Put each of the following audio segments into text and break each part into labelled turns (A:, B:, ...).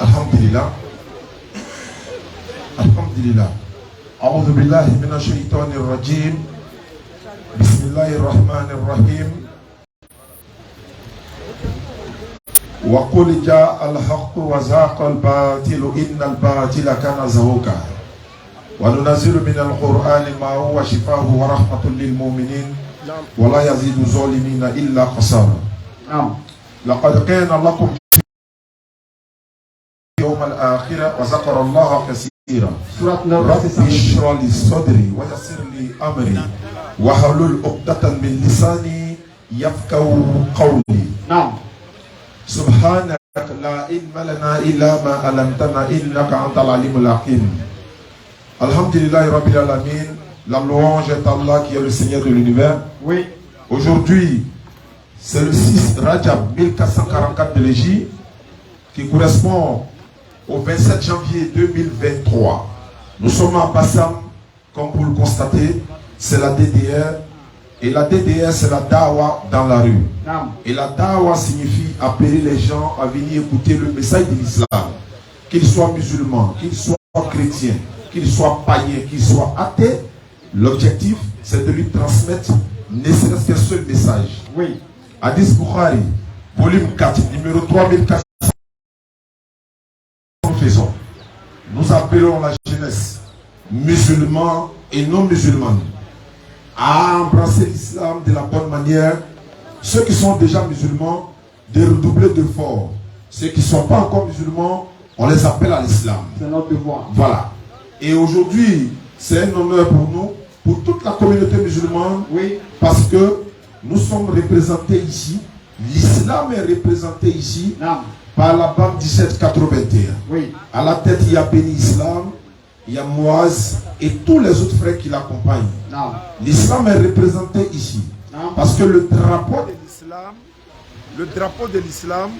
A: Alhamdulillah. Alhamdulillah. A'udhu billahi minash shaitanir rajim. Bismillahir rahmanir rahim. Wa qul ja'al haqqu wa zaqal batilu innal batila kana zahuqa. Wa nunazzilu minal qur'ani ma huwa shifaa'un wa rahmatun lil mu'minin wa la yazidu zalimina illa khasara. Laqad kana lakum يوم الآخرة وذكر الله كثيرا رب اشرح لي صدري ويسر لي أمري واحلل عقدة من لساني يفقهوا قولي. سبحانك لا علم لنا إلا ما علمتنا إنك أنت العليم الحكيم. Alhamdulillah Rabbil Alamin. La louange est Allah qui est le Seigneur de l'univers. Oui. Aujourd'hui, c'est le 6 Rajab 1444 de l'Égypte qui correspond au 27 janvier 2023. Nous sommes à Bassam, comme vous le constatez, c'est la DDR. Et la DDR, c'est la Dawa dans la rue. Et la Dawa signifie appeler les gens à venir écouter le message de l'islam. Qu'ils soient musulmans, qu'ils soient chrétiens, qu'ils soient païens, qu'ils soient athées. L'objectif, c'est de lui transmettre ne serait-ce qu'un seul message. Oui. Hadith Bukhari, volume 4, numéro 3400. Nous appelons la jeunesse, musulmans et non musulmans, à embrasser l'islam de la bonne manière. Ceux qui sont déjà musulmans, de redoubler d'efforts. Ceux qui ne sont pas encore musulmans, on les appelle à l'islam. C'est notre devoir. Voilà. Et aujourd'hui, c'est un honneur pour nous, pour toute la communauté musulmane, oui, parce que nous sommes représentés ici. L'islam est représenté ici. Par la BAM 1781. Oui. À la tête, il y a Béni Islam, il y a Moaz et tous les autres frères qui l'accompagnent. L'islam est représenté ici. Parce que le drapeau de l'islam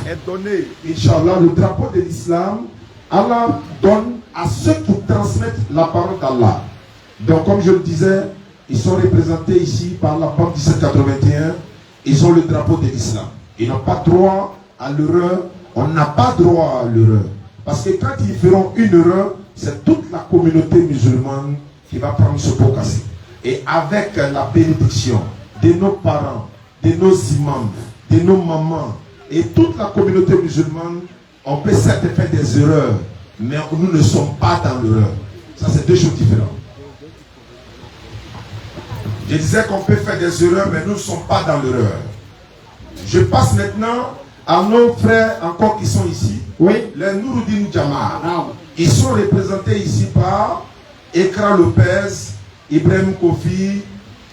A: est donné. Inch'Allah, le drapeau de l'islam, Allah donne à ceux qui transmettent la parole d'Allah. Donc, comme je le disais, ils sont représentés ici par la BAM 1781. Ils ont le drapeau de l'islam. Ils n'ont pas droit à l'erreur, on n'a pas droit à l'erreur. Parce que quand ils feront une erreur, c'est toute la communauté musulmane qui va prendre ce pot cassé. Et avec la bénédiction de nos parents, de nos imams, de nos mamans et toute la communauté musulmane, on peut certes faire des erreurs, mais nous ne sommes pas dans l'erreur. Ça, c'est deux choses différentes. Je disais qu'on peut faire des erreurs, mais nous ne sommes pas dans l'erreur. Je passe maintenant à nos frères encore qui sont ici, oui, les Nouruddin Jama. Ils sont représentés ici par Ekra Lopez, Ibrahim Kofi,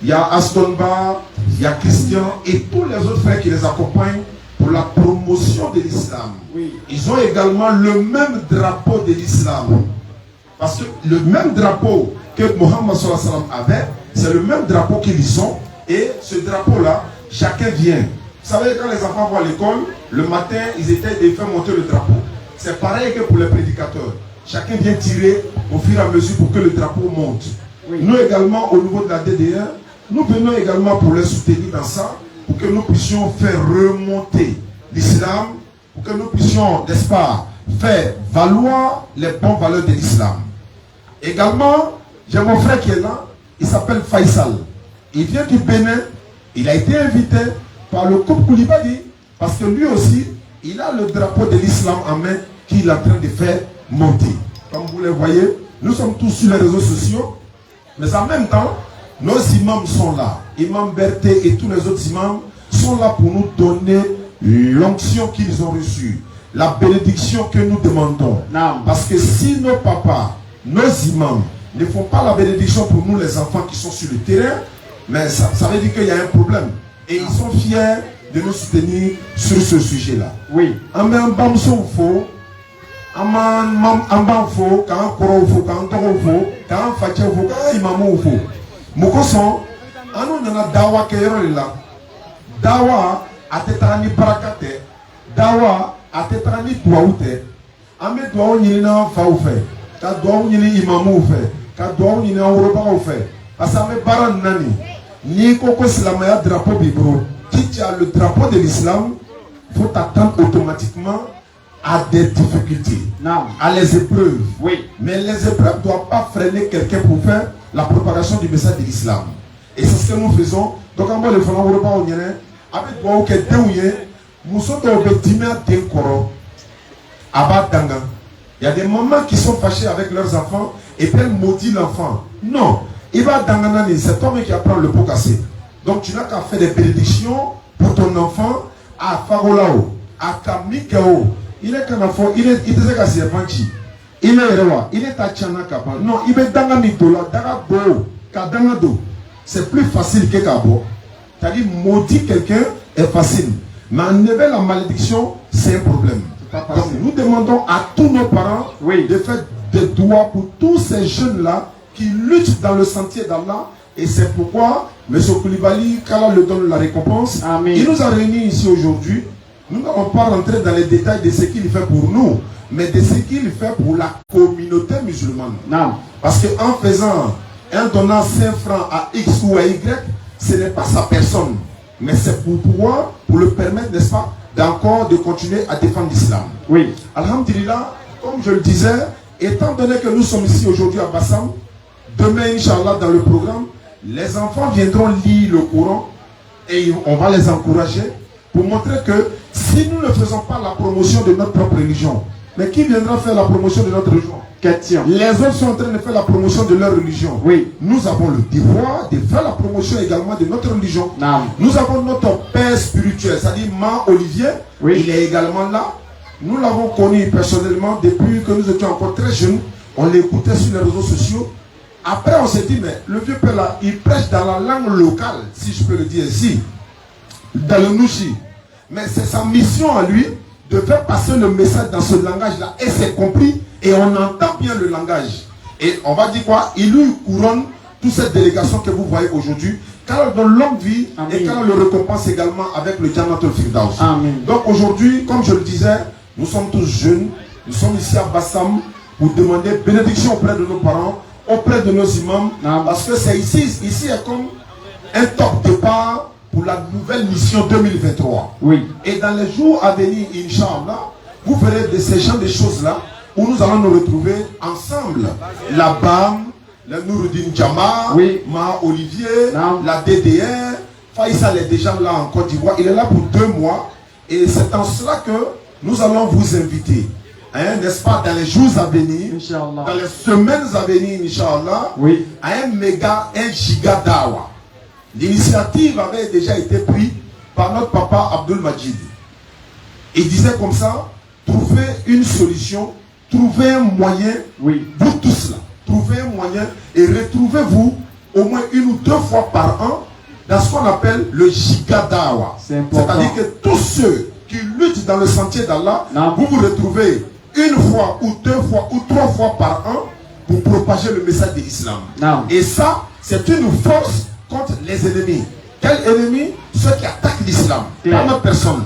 A: il y a Astonba, il y a Christian et tous les autres frères qui les accompagnent pour la promotion de l'islam. Oui. Ils ont également le même drapeau de l'islam. Parce que le même drapeau que Mohammed sallallahu alayhi wa sallam avait, c'est le même drapeau qu'ils ont. Et ce drapeau-là, chacun vient. Vous savez, quand les enfants vont à l'école, le matin, ils étaient de faire monter le drapeau. C'est pareil que pour les prédicateurs. Chacun vient tirer au fur et à mesure pour que le drapeau monte. Oui. Nous également, au niveau de la DDR, nous venons également pour les soutenir dans ça, pour que nous puissions faire remonter l'islam, pour que nous puissions, n'est-ce pas, faire valoir les bonnes valeurs de l'islam. Également, j'ai mon frère qui est là, il s'appelle Faisal. Il vient du Bénin, il a été invité par le couple Koulibaly, parce que lui aussi, il a le drapeau de l'islam en main qu'il est en train de faire monter. Comme vous le voyez, nous sommes tous sur les réseaux sociaux, mais en même temps, nos imams sont là. Imam Berthé et tous les autres imams sont là pour nous donner l'onction qu'ils ont reçue, la bénédiction que nous demandons. Non. Parce que si nos papas, nos imams ne font pas la bénédiction pour nous les enfants qui sont sur le terrain, mais ça veut dire qu'il y a un problème. Et ils sont fiers de nous soutenir sur ce sujet-là. Oui. En même temps, amban fo, quand koro fo, quand toro fo, quand fache fo, quand imamu fo. Mokoson, anu nana dawa kero lila. Dawa atetarani barakate, dawa atetarani tuaute. Ame tuau nyini na fa ufe, ka tuau nyini imamu ufe, ka tuau nyini awroba ufe. Asame baran nani, ni koko silamaya drapeau bibro. Si tu as le drapeau de l'islam, il faut t'attendre automatiquement à des difficultés, à les épreuves. Oui. Mais les épreuves ne doivent pas freiner quelqu'un pour faire la propagation du message de l'islam. Et c'est ce que nous faisons. Donc, en bas, le front, on va avec moi, ok, nous sommes dans le dîner d'un coro. Il y a des mamans qui sont fâchées avec leurs enfants et puis elles maudissent l'enfant. Non, il va dangana, c'est toi qui apprend le pot cassé. Donc tu n'as qu'à faire des bénédictions pour ton enfant à Farolao, à Kamikao. Il est qu'un enfant, il est Fanchi. Il est roi, il est à Tchanakaba. Non, il est dans la mitola, Darabo, Kadangado. C'est plus facile que Kabo. C'est-à-dire, maudire quelqu'un est facile. Mais enlever la malédiction, c'est un problème. Donc nous demandons à tous nos parents de faire des doigts pour tous ces jeunes-là qui luttent dans le sentier d'Allah. Et c'est pourquoi M. Koulibaly, qu'Allah le donne la récompense, il nous a réunis ici aujourd'hui. Nous n'allons pas rentrer dans les détails de ce qu'il fait pour nous, mais de ce qu'il fait pour la communauté musulmane. Non. Parce qu'en faisant, en donnant 5 francs à X ou à Y, ce n'est pas sa personne, mais c'est pour pouvoir, pour le permettre, n'est-ce pas, d'encore de continuer à défendre l'islam. Oui. Alhamdulillah, comme je le disais, étant donné que nous sommes ici aujourd'hui à Bassam, demain, Inch'Allah, dans le programme, les enfants viendront lire le Coran et on va les encourager pour montrer que si nous ne faisons pas la promotion de notre propre religion, mais qui viendra faire la promotion de notre religion? Les autres sont en train de faire la promotion de leur religion. Oui. Nous avons le devoir de faire la promotion également de notre religion. Non. Nous avons notre père spirituel, c'est-à-dire Ma Olivier. Oui. Il est également là. Nous l'avons connu personnellement depuis que nous étions encore très jeunes. On l'écoutait sur les réseaux sociaux. Après, on s'est dit, mais le vieux père là, il prêche dans la langue locale, si je peux le dire ainsi, dans le Nushi. Mais c'est sa mission à lui de faire passer le message dans ce langage-là. Et c'est compris, et on entend bien le langage. Et on va dire quoi? Il lui couronne toute cette délégation que vous voyez aujourd'hui, car donne longue vie. Amen. Et car le récompense également avec le Jannatul Firdaus. Donc aujourd'hui, comme je le disais, nous sommes tous jeunes, nous sommes ici à Bassam pour demander bénédiction auprès de nos parents, auprès de nos imams, parce que c'est ici est comme un top départ pour la nouvelle mission 2023. Oui. Et dans les jours à venir, Inch'Allah, vous verrez de ces genres de choses-là où nous allons nous retrouver ensemble. La BAM, le Nouruddin Jama, oui. Ma Olivier, la DDR, Faisal est déjà là en Côte d'Ivoire. Il est là pour 2 mois. Et c'est en cela que nous allons vous inviter. Hein, n'est-ce pas, dans les jours à venir, dans les semaines à venir, Inch'Allah, oui. À un giga dawa. L'initiative avait déjà été prise par notre papa Abdul Majid. Il disait comme ça, trouvez une solution, trouvez un moyen, oui. Vous tous là, trouvez un moyen et retrouvez-vous au moins 1 ou 2 fois par an dans ce qu'on appelle le giga dawa. C'est-à-dire que tous ceux qui luttent dans le sentier d'Allah, vous vous retrouvez 1 fois ou 2 fois ou 3 fois par an pour propager le message de l'islam. Et ça, c'est une force contre les ennemis. Quels ennemis? Ceux qui attaquent l'islam. Pas notre personne.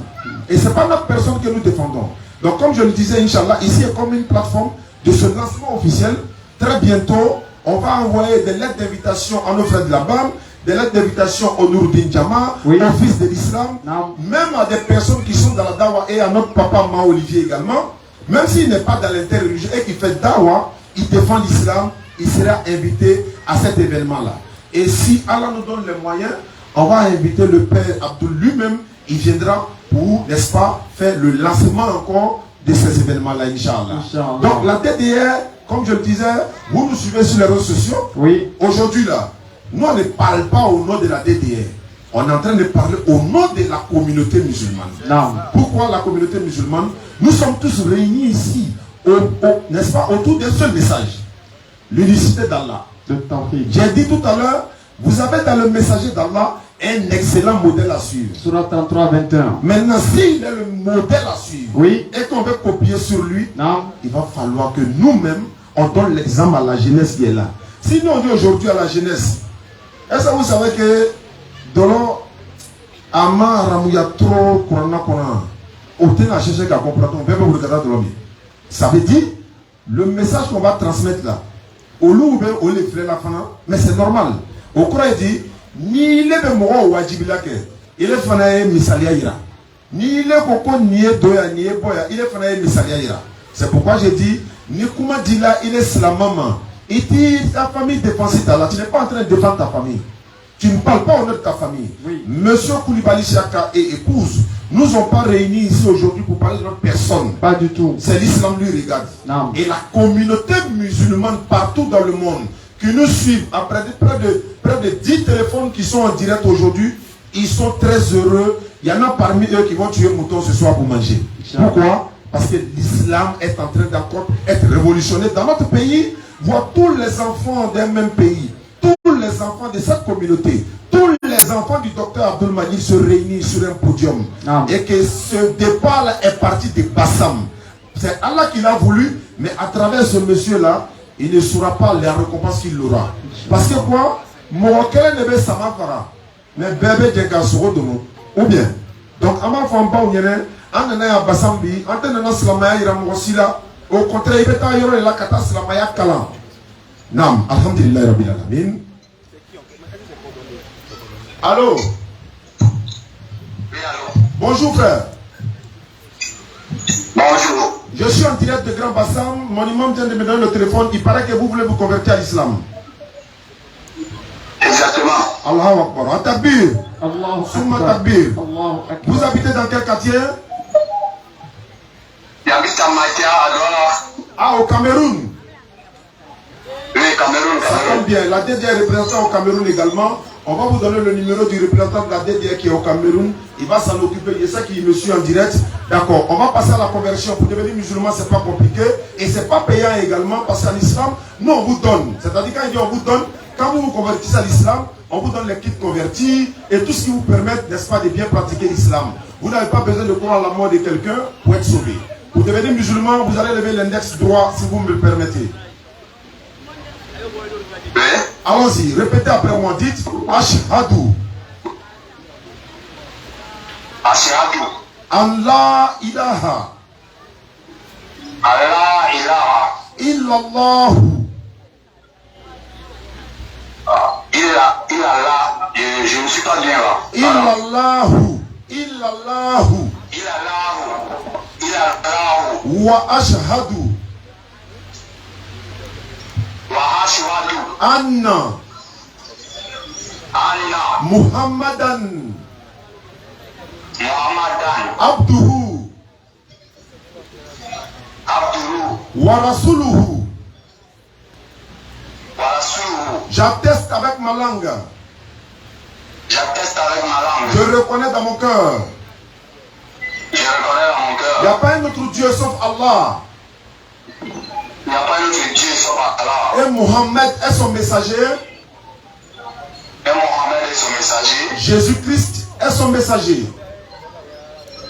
A: Et ce n'est pas notre personne que nous défendons. Donc comme je le disais, Inch'Allah, ici est comme une plateforme de ce lancement officiel. Très bientôt, on va envoyer des lettres d'invitation à nos frères de la BAM, des lettres d'invitation au Nouruddin Jama, oui. Au fils de l'islam, même à des personnes qui sont dans la dawa et à notre papa Ma Olivier également. Même s'il n'est pas dans l'interreligieux et qu'il fait dawa, il défend l'islam, il sera invité à cet événement-là. Et si Allah nous donne les moyens, on va inviter le père Abdul lui-même, il viendra pour, n'est-ce pas, faire le lancement encore de ces événements-là, Inch'Allah. Donc la DDR, comme je le disais, vous nous suivez sur les réseaux sociaux. Oui. Aujourd'hui là, nous on ne parle pas au nom de la DDR. On est en train de parler au nom de la communauté musulmane. Non. Pourquoi la communauté musulmane? Nous sommes tous réunis ici, n'est-ce pas, autour d'un seul message. L'unicité d'Allah. J'ai dit tout à l'heure, vous avez dans le messager d'Allah un excellent modèle à suivre.
B: Surah 33, 21.
A: Maintenant, s'il est le modèle à suivre,
B: oui,
A: et qu'on veut copier sur lui,
B: non,
A: il va falloir que nous-mêmes, on donne l'exemple à la jeunesse qui est là. Si nous on dit aujourd'hui à la jeunesse, est-ce que vous savez que dans Ama Ramouya trop Corona, ça veut dire le message qu'on va transmettre là. Au loup, au les frères la fana, mais c'est normal. Au courant, il dit ni les bémoro ou wajibilake, il est fana misalia ira. Ni les koko ni doya ni boya, il est fana misalia ira. C'est pourquoi j'ai dit ni kuma dit là, il est slamama. Il dit ta famille défend ta là. Tu n'es pas en train de défendre ta famille. Tu ne parles pas au nom de ta famille. Oui. Monsieur Koulibaly Chaka et épouse nous ont pas réunis ici aujourd'hui pour parler de notre personne.
B: Pas du tout.
A: C'est l'islam lui regarde. Non. Et la communauté musulmane partout dans le monde qui nous suivent, après près de 10 téléphones qui sont en direct aujourd'hui, ils sont très heureux. Il y en a parmi eux qui vont tuer mouton ce soir pour manger. Pourquoi? Parce que l'islam est en train d'être révolutionné dans notre pays. Voir tous les enfants d'un même pays, tous les enfants de cette communauté, tous les enfants du docteur Abdul Majid se réunissent sur un podium. Et que ce départ est parti de Bassam. C'est Allah qui l'a voulu, mais à travers ce monsieur-là, il ne saura pas la récompense qu'il aura. Parce que quoi? Morokele nebe samafara, mais bébé djengasoro de nous. Ou bien, donc, avant de faire un peu, on a un Bassambi, on a un Slamaya Iramosila. Au contraire, il y a la kata Slamaya Kalam. Nam, alhamdulillah rabbil alamin. Allô?
C: Oui, allô.
A: Bonjour frère.
C: Bonjour.
A: Je suis en direct de Grand Bassam. Mon imam vient de me donner le téléphone. Il paraît que vous voulez vous convertir à l'islam.
C: Exactement.
A: Allahu Akbar. Atabir. Souma Tabir. Vous habitez dans quel quartier?
C: J'habite à Maïtia, à Douala.
A: Ah, au Cameroun.
C: Oui, Cameroun.
A: Ça tombe bien. La DDR est représentante au Cameroun également. On va vous donner le numéro du représentant de la DDR qui est au Cameroun. Il va s'en occuper. Il y a ça qui me suit en direct. D'accord. On va passer à la conversion. Pour devenir musulman, c'est pas compliqué. Et c'est pas payant également parce qu'en islam, nous on vous donne. C'est-à-dire quand il dit on vous donne, quand vous vous convertissez à l'islam, on vous donne les kits convertis et tout ce qui vous permet, n'est-ce pas, de bien pratiquer l'islam. Vous n'avez pas besoin de croire à la mort de quelqu'un pour être sauvé. Pour devenir musulman, vous allez lever l'index droit si vous me le permettez.
C: Oui.
A: Allons-y, répétez après moi, dites Ashhadu.
C: Ashhadu.
A: Allah ilaha.
C: Allah ilaha.
A: Illallahu.
C: Illallah. Je ne suis pas bien là.
A: Illallahu. Illallahu.
C: Illallahu.
A: Wa ashhadu. Anna Muhammadan Abduhu wa rasuluhu. J'atteste avec ma langue. Je reconnais dans mon cœur. Il n'y a pas un autre Dieu sauf Allah.
C: Il n'y a pas un autre Dieu sauf Allah.
A: Et Mohammed est son messager.
C: Et Mohammed est son messager.
A: Jésus-Christ est son messager.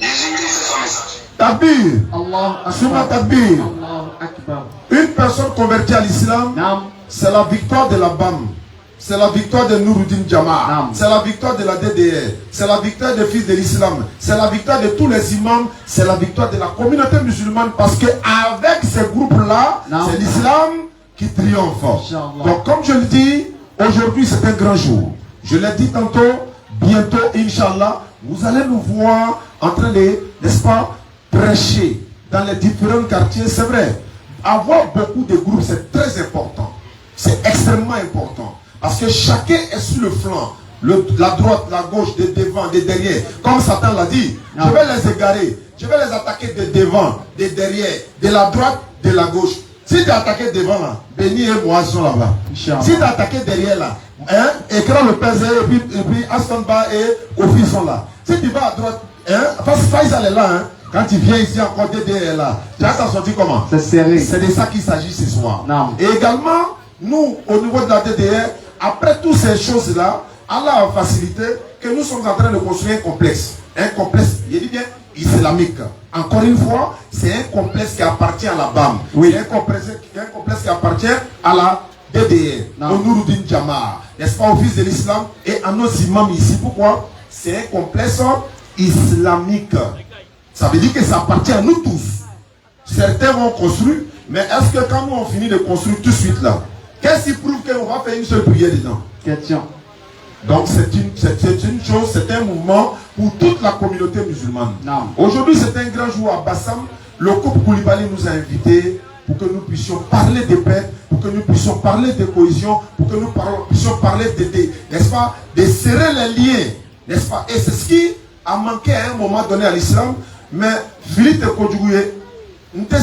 C: Jésus-Christ est son messager.
A: Tabir.
B: Allah
A: Tabir.
B: Akbar.
A: Une personne convertie à l'islam, c'est la victoire de la BAM. C'est la victoire de Nouruddin Jama. C'est la victoire de la DDR. C'est la victoire des fils de l'islam. C'est la victoire de tous les imams. C'est la victoire de la communauté musulmane. Parce qu'avec ces groupes-là, c'est l'islam qui triomphe. Donc comme je le dis, aujourd'hui c'est un grand jour. Je l'ai dit tantôt, bientôt, Inch'Allah, vous allez nous voir en train de, n'est-ce pas, prêcher dans les différents quartiers. C'est vrai, avoir beaucoup de groupes, c'est très important. C'est extrêmement important. Parce que chacun est sur le flanc. La droite, la gauche, de devant, de derrière. Comme Satan l'a dit, je vais les égarer. Je vais les attaquer de devant, de derrière, de la droite, de la gauche. Si tu es attaqué devant là, Béni et moi sont là-bas. Si tu es attaqué derrière là, hein, écran le PZ et puis Astonba et Ofi sont là. Si tu vas à droite, hein, Faisal est là, hein. Quand tu viens ici encore DDR là, tu as t'en sorti comment?
B: C'est serré.
A: C'est de ça qu'il s'agit ce soir.
B: Non.
A: Et également, nous, au niveau de la DDR, après toutes ces choses-là, Allah a facilité. que nous sommes en train de construire un complexe, je dis bien islamique. Encore une fois, c'est un complexe qui appartient à la BAM.
B: Oui.
A: C'est un complexe qui appartient à la DDR, au Nouruddin Jama'a, n'est-ce pas, au fils de l'islam et à nos imams ici. Pourquoi? C'est un complexe islamique. Ça veut dire que ça appartient à nous tous. Certains vont construire, mais est-ce que quand nous on finit de construire tout de suite là, qu'est-ce qui prouve qu'on va faire une seule prière dedans?
B: Question.
A: Donc c'est une chose, c'est un mouvement pour toute la communauté musulmane.
B: Non.
A: Aujourd'hui c'est un grand jour à Bassam. Le couple Koulibaly nous a invités pour que nous puissions parler de paix, pour que nous puissions parler de cohésion, pour que nous puissions parler n'est-ce pas, de serrer les liens, n'est-ce pas? Et c'est ce qui a manqué à un moment donné à l'islam. Mais Philippe Kodjouye, n'était pas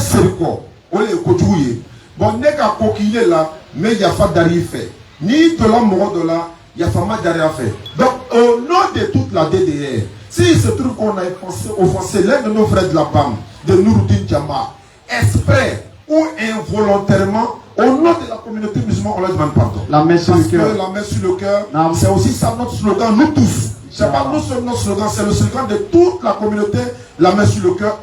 A: on est Kodjouye. Bon, n'est qu'à coquiller là, mais il y a pas d'arriver fait. Ni de la mort de là, il y a pas mal d'arriver fait. Donc, au nom de toute la DDR, s'il se trouve qu'on a offensé l'un de nos frères de la PAM, de Nouruddin Jama'a, exprès ou involontairement, au nom de la communauté musulmane, on leur demande pardon.
B: La main sur le cœur.
A: Parce que la main sur le cœur, c'est aussi ça notre slogan, nous tous. C'est pas nous seulement notre slogan, c'est le slogan de toute la communauté, la main sur le cœur,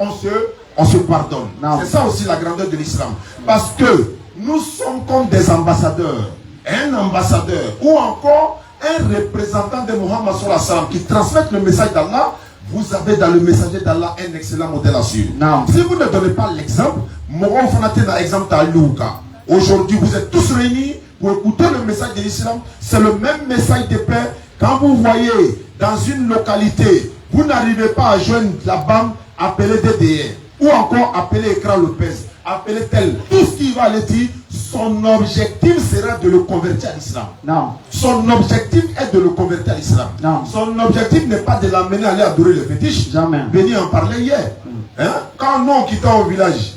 A: on se pardonne. C'est ça aussi la grandeur de l'islam. Parce que nous sommes comme des ambassadeurs. Un ambassadeur ou encore un représentant de Mohammed sallallahu alayhi wa sallam qui transmet le message d'Allah. Vous avez dans le messager d'Allah un excellent modèle à suivre. Si vous ne donnez pas l'exemple, Mohammed Fanaté n'a exemple à Louka. Aujourd'hui, vous êtes tous réunis pour écouter le message de l'islam. C'est le même message de paix. Quand vous voyez dans une localité, vous n'arrivez pas à joindre la BAM, appelez DDR. Ou encore appelez Ekra Lopez, appelez tel. Tout ce qu'il va aller dire, son objectif sera de le convertir à l'islam.
B: Non.
A: Son objectif est de le convertir à l'islam. Son objectif n'est pas de l'amener à aller adorer le fétiche.
B: Jamais.
A: Béni en parlait hier. Hein? Quand nous on quittait au village,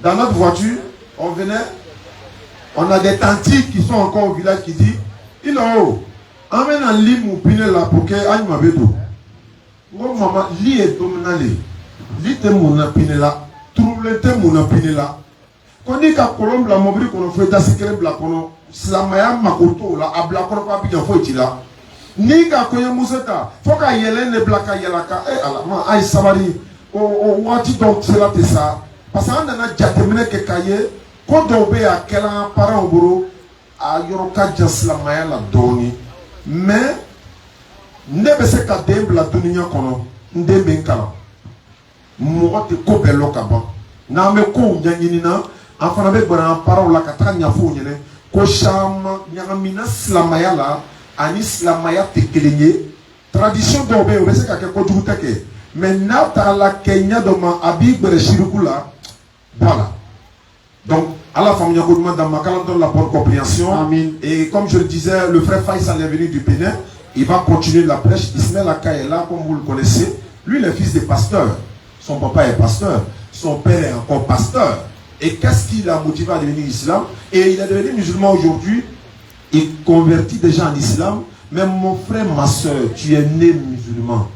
A: dans notre voiture, on venait, on a des tantis qui sont encore au village qui disent, il est haut, amène un lit ou pine là pour que aille ma bédo. Moi maman, lit est dominant lit te mon pine là, trouble te mon pine là. Quand on dit qu'à Colombe la mobile qu'on fait dans ce qu'elle blacono, slamaya makoto là, à blacono pas bien faut être là. Ni qu'à koya museta, faut qu'à yelen ne blaka yelaka, ala ma aïe sabari, o wati donc c'est là ça. Parce qu'on a déjà terminé que cahier, quand on veut à quel parent au bureau, à yoroka jaslamaya la doni, mais ne be se ka demb la dunia kono, nde benkala. Moi te couper l'okaba. Na me ko nyanyina, afana be bana parole la katra nyafo nyene, ko sham nyagamina slamaya la, ani slamaya te kelenye, tradition d'obe o be se ka ke ko duteke. Mais nata la Kenya de ma abib bereshirukula. Voilà. Donc, à la famille, on demande dans ma calendrier la bonne compréhension.
B: Amen.
A: Et comme je le disais, le frère Faisal est venu du Bénin. Il va continuer la prêche. Ismaël Aka est là, comme vous le connaissez. Lui, il est fils de pasteur. Son papa est pasteur. Son père est encore pasteur. Et qu'est-ce qui l'a motivé à devenir islam? Et il est devenu musulman aujourd'hui. Il convertit déjà en islam. Mais mon frère, ma soeur, tu es né musulman.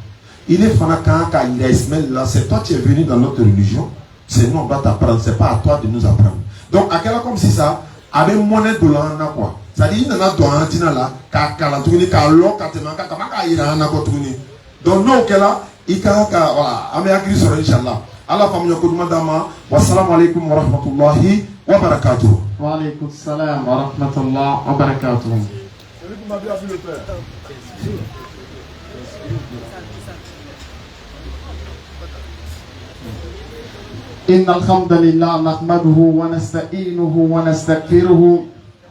A: Il est fanaka il est Ismaël là. C'est toi qui es venu dans notre religion. C'est nous on va t'apprendre, c'est pas à toi de nous apprendre. Donc à quel comme si ça, avec monnaie de l'an quoi. C'est-à-dire il y en a dans tina là, kalatuni kalo katemaka kamaka ira na kotuni. Donc nous que là, il voilà, ame akri sur inchallah. Allah famille ko dama wa assalamu alaykum wa rahmatullahi wa barakatuh.
B: Wa alaykum assalam wa rahmatullahi wa barakatuh.
A: Celui qui m'a bien vu le père.
B: إن الحمد لله نحمده ونستعينه ونستغفره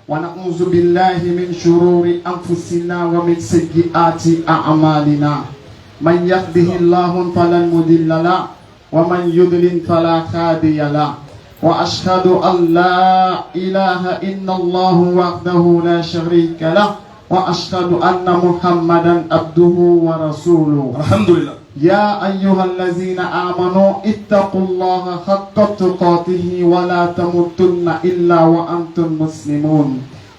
B: ونعوذ بالله من شرور أنفسنا ومن سيئات أعمالنا من يهده الله فلا مضل له ومن يضلل فلا هادي له وأشهد أن لا إله إلا الله وحده لا شريك له وأشهد أن محمدا عبده ورسوله
A: الحمد لله.
B: يا أيها الذين آمنوا اتقوا الله حق تقاته ولا تموتن إلا وأنتم مسلمون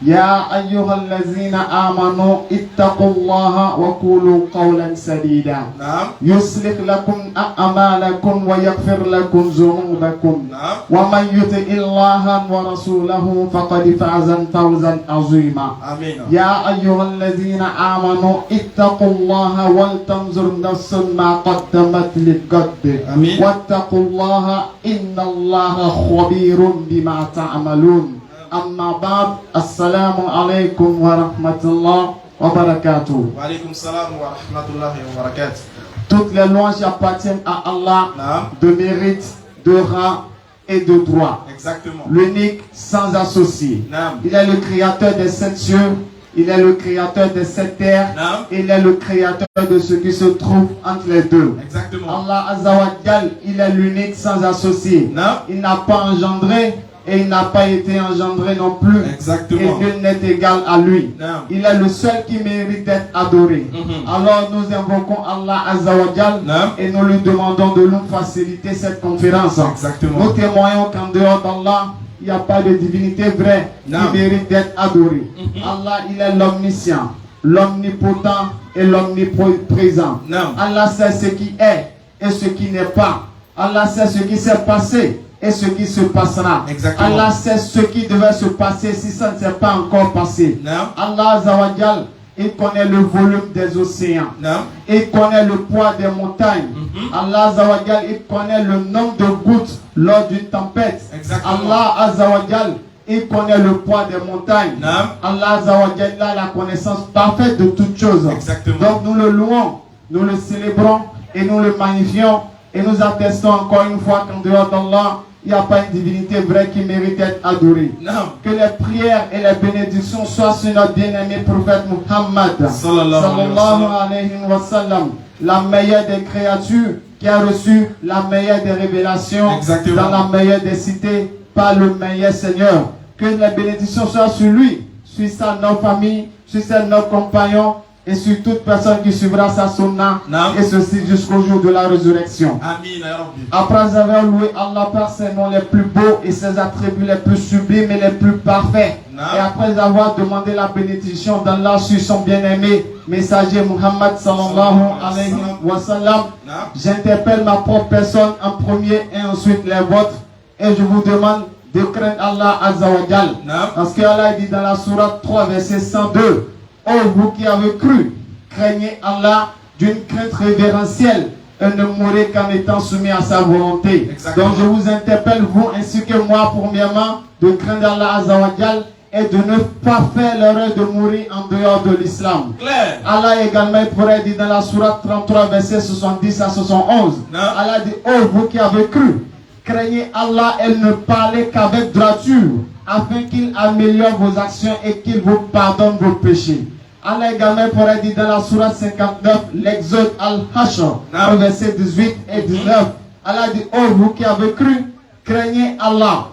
B: يا أيها الذين آمنوا اتقوا الله وقولوا قولا سديدا
A: نعم.
B: يصلح لكم أعمالكم ويغفر لكم ذنوبكم
A: نعم.
B: ومن يطع الله ورسوله فقد فاز فوزا عظيما
A: آمين.
B: يا أيها الذين آمنوا اتقوا الله ولتنظر نفس ما قدمت للغد
A: آمين.
B: واتقوا الله إن الله خبير بما تعملون أما بعد السلام عليكم ورحمة الله وبركاته.
A: وعليكم السلام ورحمة الله وبركاته.
B: Toutes les louanges appartiennent à Allah,
A: نعم.
B: de mérite, de rang et de droit.
A: Exactement.
B: L'unique sans associé.
A: نعم.
B: Il est le créateur des sept cieux, il est le créateur des sept terres,
A: نعم.
B: il est le créateur de ce qui se trouve entre les deux.
A: Exactement.
B: Allah Azza wa Jal, il est l'unique sans associé.
A: نعم.
B: Il n'a pas engendré et il n'a pas été engendré non plus.
A: Exactement.
B: Et nul n'est égal à lui.
A: نعم.
B: Il est le seul qui mérite d'être adoré. Alors nous invoquons Allah Azza wa Jal
A: نعم.
B: et nous lui demandons de nous faciliter cette conférence.
A: Exactement.
B: Nous témoignons qu'en dehors d'Allah, il n'y a pas de divinité vraie
A: Non.
B: qui mérite d'être adorée. Allah, il est l'omniscient, l'omnipotent et l'omniprésent.
A: Non.
B: Allah sait ce qui est et ce qui n'est pas. Allah sait ce qui s'est passé et ce qui se passera.
A: Exactement.
B: Allah sait ce qui devait se passer si ça ne s'est pas encore passé.
A: Non.
B: Allah Azza wa Jal, il connaît le volume des océans.
A: Non.
B: Il connaît le poids des montagnes. Allah Azza wa Jal, il connaît le nombre de gouttes lors d'une tempête.
A: Exactement.
B: Allah Azza wa Jal, il connaît le poids des montagnes.
A: Non.
B: Allah Azza wa Jal a la connaissance parfaite de toutes choses.
A: Exactement.
B: Donc nous le louons, nous le célébrons et nous le magnifions. Et nous attestons encore une fois qu'en dehors d'Allah, il n'y a pas une divinité vraie qui mérite d'être adorée.
A: Non.
B: Que les prières et les bénédictions soient sur notre bien-aimé prophète Muhammad sallallahu alayhi wa sallam, la meilleure des créatures qui a reçu la meilleure des révélations.
A: Exactement.
B: Dans la meilleure des cités par le meilleur Seigneur. Que les bénédictions soient sur lui, sur sa nos familles, sur celles de nos compagnons et sur toute personne qui suivra sa sunna,
A: Non.
B: et ceci jusqu'au jour de la résurrection.
A: Amin ya Rabbi.
B: Après avoir loué Allah par ses noms les plus beaux et ses attributs les plus sublimes et les plus parfaits,
A: Non.
B: et après avoir demandé la bénédiction d'Allah sur son bien-aimé messager Muhammad sallallahu alayhi wa sallam,
A: Non.
B: j'interpelle ma propre personne en premier et ensuite les vôtres, et je vous demande de craindre Allah Azza wa Jal.
A: Non.
B: Parce que Allah dit dans la sourate 3 verset 102, ô vous qui avez cru, craignez Allah d'une crainte révérentielle et ne mourrez qu'en étant soumis à sa volonté.
A: Exactement.
B: Donc je vous interpelle, vous ainsi que moi, premièrement, de craindre Allah Azza wa Jal et de ne pas faire l'erreur de mourir en dehors de l'islam.
A: Claire.
B: Allah également pourrait dire dans la sourate 33 verset 70 à 71.
A: Non.
B: Allah dit, ô vous qui avez cru, craignez Allah et ne parlez qu'avec droiture, afin qu'il améliore vos actions et qu'il vous pardonne vos péchés. Allah également pourrait dire dans la sourate 59, l'Exode Al-Hashr,
A: Non.
B: verset 18 et 19. Allah dit, ô vous qui avez cru, craignez Allah.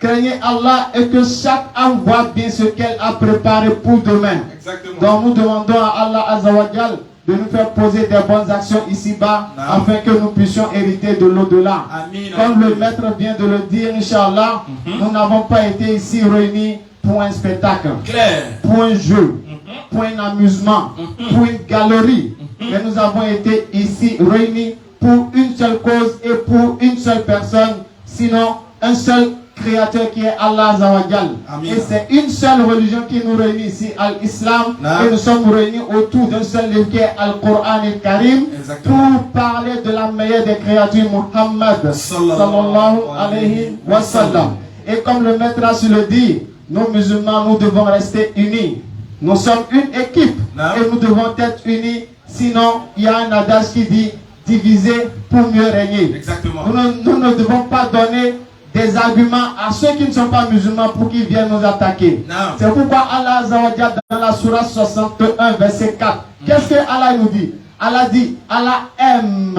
B: Craignez Allah et que chaque âme voit bien ce qu'elle a préparé pour demain.
A: Exactement.
B: Donc nous demandons à Allah Azza wa Jal de nous faire poser des bonnes actions ici-bas,
A: Non.
B: afin que nous puissions hériter de l'au-delà.
A: Amin.
B: Comme le maître vient de le dire, Inch'Allah, nous n'avons pas été ici réunis pour un spectacle,
A: Claire.
B: pour un jeu, pour un amusement, pour une galerie. Mais nous avons été ici réunis pour une seule cause et pour une seule personne, sinon un seul créateur qui est Allah Azza wa Jal.
A: Amin.
B: Et c'est une seule religion qui nous réunit ici, Al-Islam,
A: Non.
B: et nous sommes réunis autour d'un seul livre qui est Al-Quran al-Karim,
A: Exactement.
B: pour parler de la meilleure des créatures, Muhammad sallallahu alayhi wa sallam. Et comme le maître a su le dire, nous musulmans, nous devons rester unis. Nous sommes une équipe
A: Non.
B: et nous devons être unis. Sinon, il y a un adage qui dit diviser pour mieux régner.
A: Exactement.
B: Nous ne devons pas donner des arguments à ceux qui ne sont pas musulmans pour qu'ils viennent nous attaquer.
A: Non.
B: C'est pourquoi Allah Azza wa Jalla dans la sourate 61 verset 4. Qu'est-ce que Allah nous dit? Allah dit, Allah aime.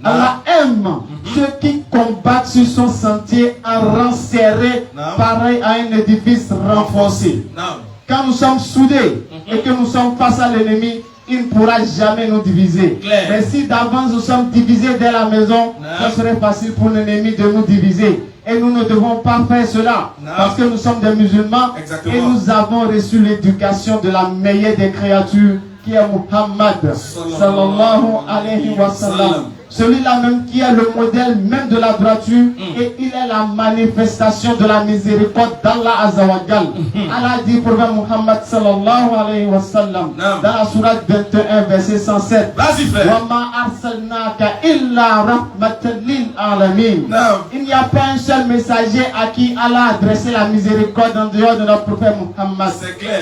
B: Allah aime ceux qui combattent sur son sentier en rang serré,
A: Non.
B: pareil à un édifice renforcé.
A: Non.
B: Quand nous sommes soudés et que nous sommes face à l'ennemi, il ne pourra jamais nous diviser.
D: Claire.
B: Mais si d'avance nous sommes divisés dès la maison, ce serait facile pour l'ennemi de nous diviser. Et nous ne devons pas faire cela. Parce que nous sommes des musulmans.
D: Exactement.
B: Et nous avons reçu l'éducation de la meilleure des créatures, qui est Muhammad sallallahu alayhi wa sallam. Celui-là même qui est le modèle même de la droiture et il est la manifestation de la miséricorde d'Allah Azzawajal. Allah dit pour Muhammad sallallahu alayhi wa sallam dans la sourate 21 verset 107.
D: Vas-y frère.
B: Wama arsalnaka illa rahmatan lil alamin. Il n'y a pas un seul messager à qui Allah a adressé la miséricorde en dehors de notre prophète Muhammad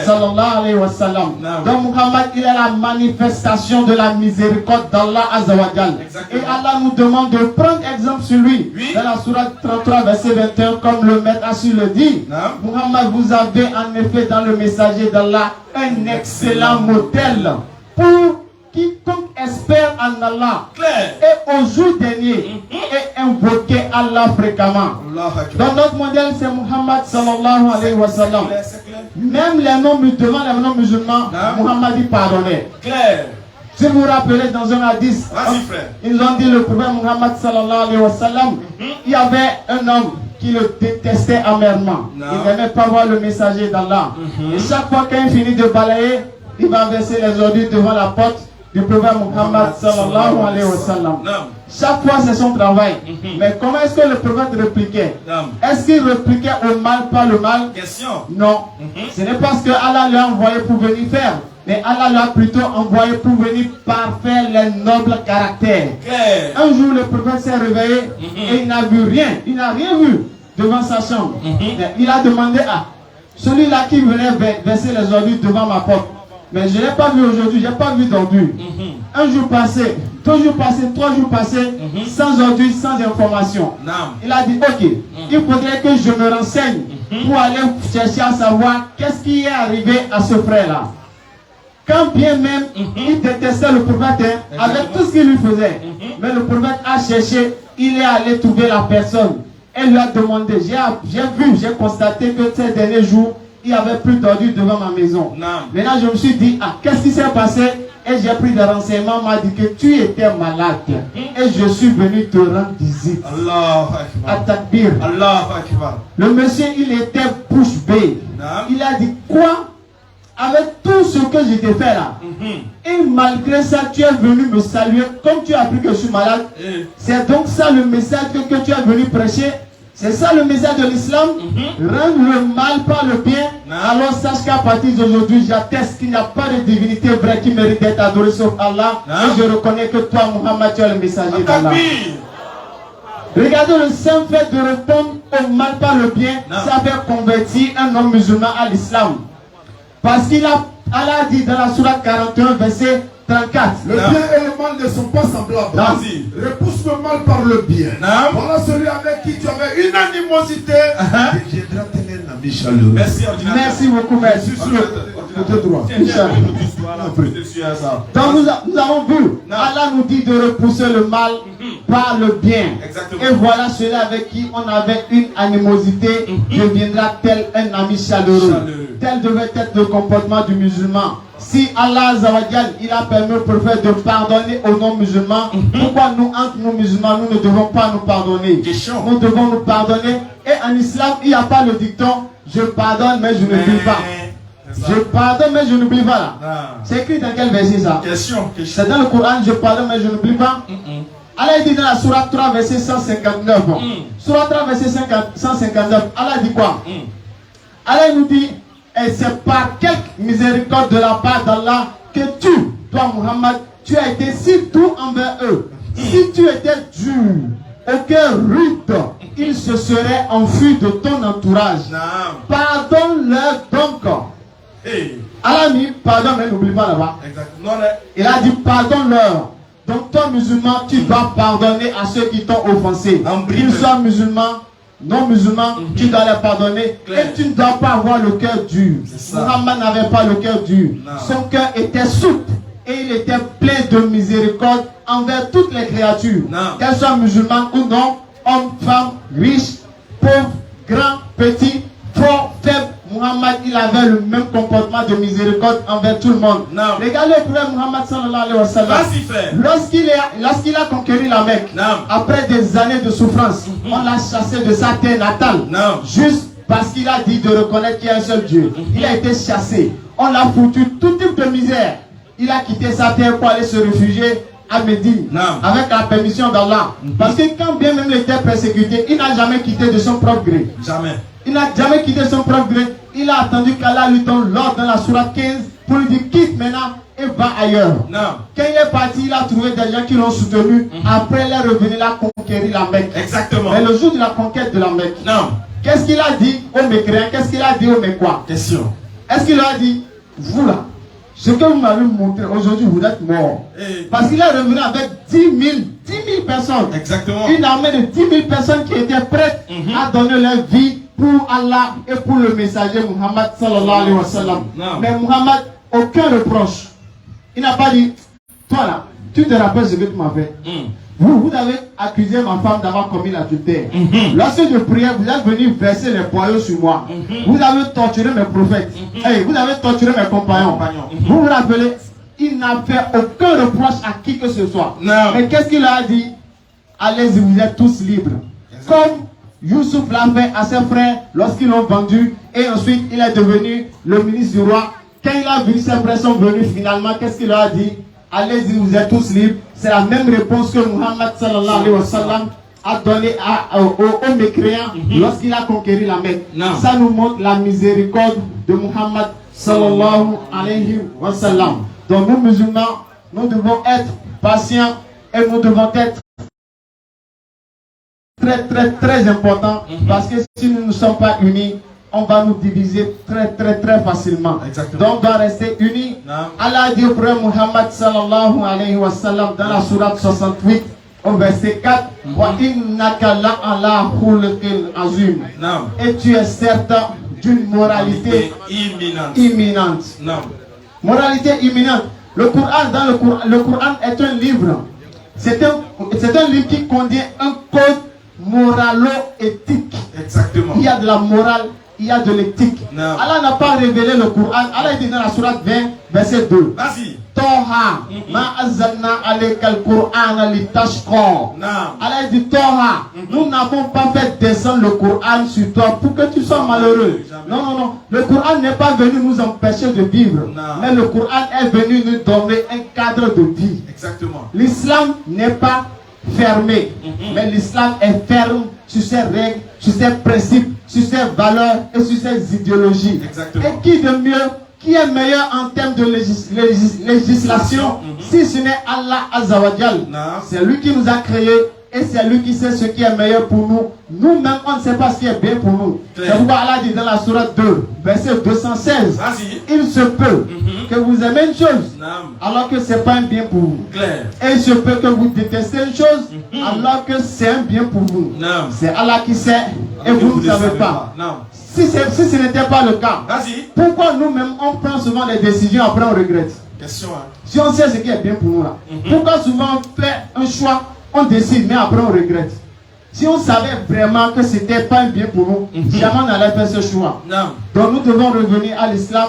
B: sallallahu alayhi wa sallam. Donc Muhammad il est la manifestation de la miséricorde d'Allah Azzawajal. Et Allah nous demande de prendre exemple sur lui. Dans la sourate 33 verset 21 comme le maître Assis le dit. Muhammad, vous avez en effet dans le messager d'Allah un excellent modèle pour quiconque espère en Allah et au jour dernier et invoquer Allah fréquemment. Donc notre modèle c'est Muhammad sallallahu alayhi wa sallam. Même les non-musulmans, les non-musulmans, Muhammad y pardonnait. Si vous vous rappelez dans un hadith, ils ont dit le prophète Muhammad sallallahu alayhi wa sallam, il y avait un homme qui le détestait amèrement. Il n'aimait pas voir le messager d'Allah. Et chaque fois qu'il finit de balayer, il va verser les ordures devant la porte du prophète Muhammad sallallahu alayhi wa sallam. Chaque fois c'est son travail. Mais comment est-ce que le prophète répliquait? Est-ce qu'il répliquait au mal par le mal? Non. Ce n'est pas ce que Allah lui a envoyé pour venir faire. Mais Allah l'a plutôt envoyé pour venir parfaire les nobles caractères. Un jour, le prophète s'est réveillé et il n'a vu rien. Il n'a rien vu devant sa chambre. Il a demandé à celui-là qui venait verser les ordures devant ma porte. Mais je ne l'ai pas vu aujourd'hui, je n'ai pas vu d'ordures. Un jour passé, 2 jours passés, 3 jours passés, sans ordures, sans information. Il a dit, ok, il faudrait que je me renseigne pour aller chercher à savoir qu'est-ce qui est arrivé à ce frère-là. Quand bien même il détestait le prophète avec tout ce qu'il lui faisait. Mais le prophète a cherché, il est allé trouver la personne. Et lui a demandé, j'ai constaté que ces derniers jours, il n'y avait plus d'ordures devant ma maison. Maintenant je me suis dit, qu'est-ce qui s'est passé? Et j'ai pris des renseignements, on m'a dit que tu étais malade. Et je suis venu te rendre visite. À Takbir. Le monsieur, il était bouche bée. Il a dit, quoi? Avec tout ce que je t'ai fait là, et malgré ça, tu es venu me saluer comme tu as appris que je suis malade. C'est donc ça le message que tu es venu prêcher. C'est ça le message de l'islam. Rendre le mal par le bien. Alors sache qu'à partir d'aujourd'hui, j'atteste qu'il n'y a pas de divinité vraie qui mérite d'être adorée sauf Allah. Et je reconnais que toi, Muhammad, tu es le messager d'Allah. Regardez le simple fait de répondre au mal par le bien, ça fait convertir un homme musulman à l'islam. Parce qu'il a, Allah dit dans la sourate 41, verset 34.
A: Le bien et le mal ne sont pas semblables. Repousse le mal par le bien. Voilà celui avec qui tu avais une animosité. Deviendra tel un ami chaleureux.
B: Merci beaucoup, merci.
A: Côté droit.
B: Donc nous avons vu, Allah nous dit de repousser le mal par le bien. Et voilà celui avec qui on avait une animosité deviendra tel un ami chaleureux. Tel devait être le comportement du musulman. Si Allah Azawajal, il a permis au prophète de pardonner aux non-musulmans, pourquoi nous, entre nous musulmans, nous ne devons pas nous pardonner? Nous devons nous pardonner. Et en islam, il n'y a pas le dicton, je pardonne mais je n'oublie pas. Je pardonne mais je n'oublie pas là. C'est écrit dans quel verset ça? C'est dans le Coran, je pardonne mais je n'oublie pas. Allah dit dans la sourate 3 verset 159. Sourate 3 verset 159. Allah dit quoi? Allah nous dit, et c'est par quelque miséricorde de la part d'Allah que tu, toi Muhammad, tu as été si doux envers eux. Si tu étais dur, au cœur rude, ils se seraient enfuis de ton entourage. Pardonne-leur donc. Allah dit pardonne, mais n'oublie pas là-bas. Il a dit pardonne-leur. Donc toi musulman, tu dois pardonner à ceux qui t'ont offensé. Qu'ils soient musulmans, non musulmans, tu dois les pardonner. Et tu ne dois pas avoir le cœur dur. Muhammad n'avait pas le cœur dur. Son cœur était souple. Et il était plein de miséricorde envers toutes les créatures. Qu'elles soient musulmanes ou non, hommes, femmes, riches, pauvres, grands, petits, forts, faibles. Muhammad, il avait le même comportement de miséricorde envers tout le monde.
D: Non.
B: Regardez le prophète Muhammad sallallahu alayhi wa sallam.
D: Vas-y, frère.
B: Lorsqu'il a conquéri la Mecque,
D: Non.
B: après des années de souffrance, on l'a chassé de sa terre natale.
D: Non.
B: Juste parce qu'il a dit de reconnaître qu'il y a un seul Dieu. Il a été chassé. On l'a foutu tout type de misère. Il a quitté sa terre pour aller se réfugier à Médine, avec la permission d'Allah. Parce que quand bien même il était persécuté, il n'a jamais quitté de son propre gré.
D: Jamais.
B: Il n'a jamais quitté son propre gré. Il a attendu qu'Allah lui donne l'ordre dans la sourate 15 pour lui dire quitte maintenant et va ailleurs.
D: Non.
B: Quand il est parti, il a trouvé des gens qui l'ont soutenu. Après, il est revenu, il a conquéri la Mecque.
D: Exactement.
B: Mais le jour de la conquête de la Mecque, qu'est-ce qu'il a dit aux Mécréens? Qu'est-ce qu'il a dit aux Mécois?
D: Question.
B: Est-ce qu'il a dit, vous là, ce que vous m'avez montré aujourd'hui, vous êtes morts? Parce qu'il est revenu avec 10 000 personnes.
D: Exactement.
B: Une armée de 10 000 personnes qui étaient prêtes à donner leur vie pour Allah et pour le messager Muhammad sallallahu alayhi wa sallam. Mais Muhammad, aucun reproche. Il n'a pas dit, toi là, tu te rappelles ce que tu m'as fait? Vous avez accusé ma femme d'avoir commis l'adultère. Lorsque je priais, vous êtes venu verser les boyaux sur moi. Vous avez torturé mes prophètes. Vous avez torturé mes compagnons. Vous vous rappelez, il n'a fait aucun reproche à qui que ce soit. Mais qu'est-ce qu'il a dit? Allez-y, vous êtes tous libres. Comme Youssouf l'a fait à ses frères lorsqu'ils l'ont vendu. Et ensuite, il est devenu le ministre du roi. Quand il a vu ses frères sont venus finalement, qu'est-ce qu'il leur a dit? Allez-y, vous êtes tous libres. C'est la même réponse que Muhammad sallallahu alayhi wa sallam a donné aux mécréants lorsqu'il a conquéri la Mecque. Ça nous montre la miséricorde de Muhammad sallallahu alayhi wa sallam. Donc nous musulmans, nous devons être patients et nous devons être très importants parce que si nous ne sommes pas unis, on va nous diviser très facilement.
D: Exactement.
B: Donc on doit rester unis. Allah a dit au prophète Muhammad sallallahu alayhi wa sallam dans la sourate 68 au verset 4 Wa innaka la'ala khuluqin azim. Et tu es certain d'une moralité imminente. Moralité imminente. Le Coran est un livre. C'est un livre qui contient un code moralo-éthique.
D: Exactement.
B: Il y a de la morale, il y a de l'éthique. Allah n'a pas révélé le Coran. Allah dit dans la sourate 20, verset 2.
D: Vas-y.
B: Toha, ma azalna alayka al-Qur'an litashqa. Allah dit Toha, nous n'avons pas fait descendre le Coran sur toi pour que tu sois malheureux. Non. Le Coran n'est pas venu nous empêcher de vivre. Mais le Coran est venu nous donner un cadre de vie.
D: Exactement.
B: L'islam n'est pas fermé, mais l'islam est ferme sur ses règles, sur ses principes, sur ses valeurs et sur ses idéologies.
D: Exactement.
B: Et qui est meilleur en termes de législation, si ce n'est Allah Azzawajal? C'est lui qui nous a créés et c'est lui qui sait ce qui est meilleur pour nous. Nous-mêmes, on ne sait pas ce qui est bien pour nous. C'est pourquoi Allah dit dans la sourate 2, verset 216, il se peut que vous aimez une chose alors que ce n'est pas un bien pour vous. Et il se peut que vous détestez une chose alors que c'est un bien pour vous. C'est Allah qui sait et vous ne savez pas. Si ce n'était pas le cas, pourquoi nous-mêmes on prend souvent des décisions après on regrette? Si on sait ce qui est bien pour nous là, pourquoi souvent on fait un choix, on décide mais après on regrette? Si on savait vraiment que ce n'était pas un bien pour nous, jamais on allait faire ce choix. Donc nous devons revenir à l'islam,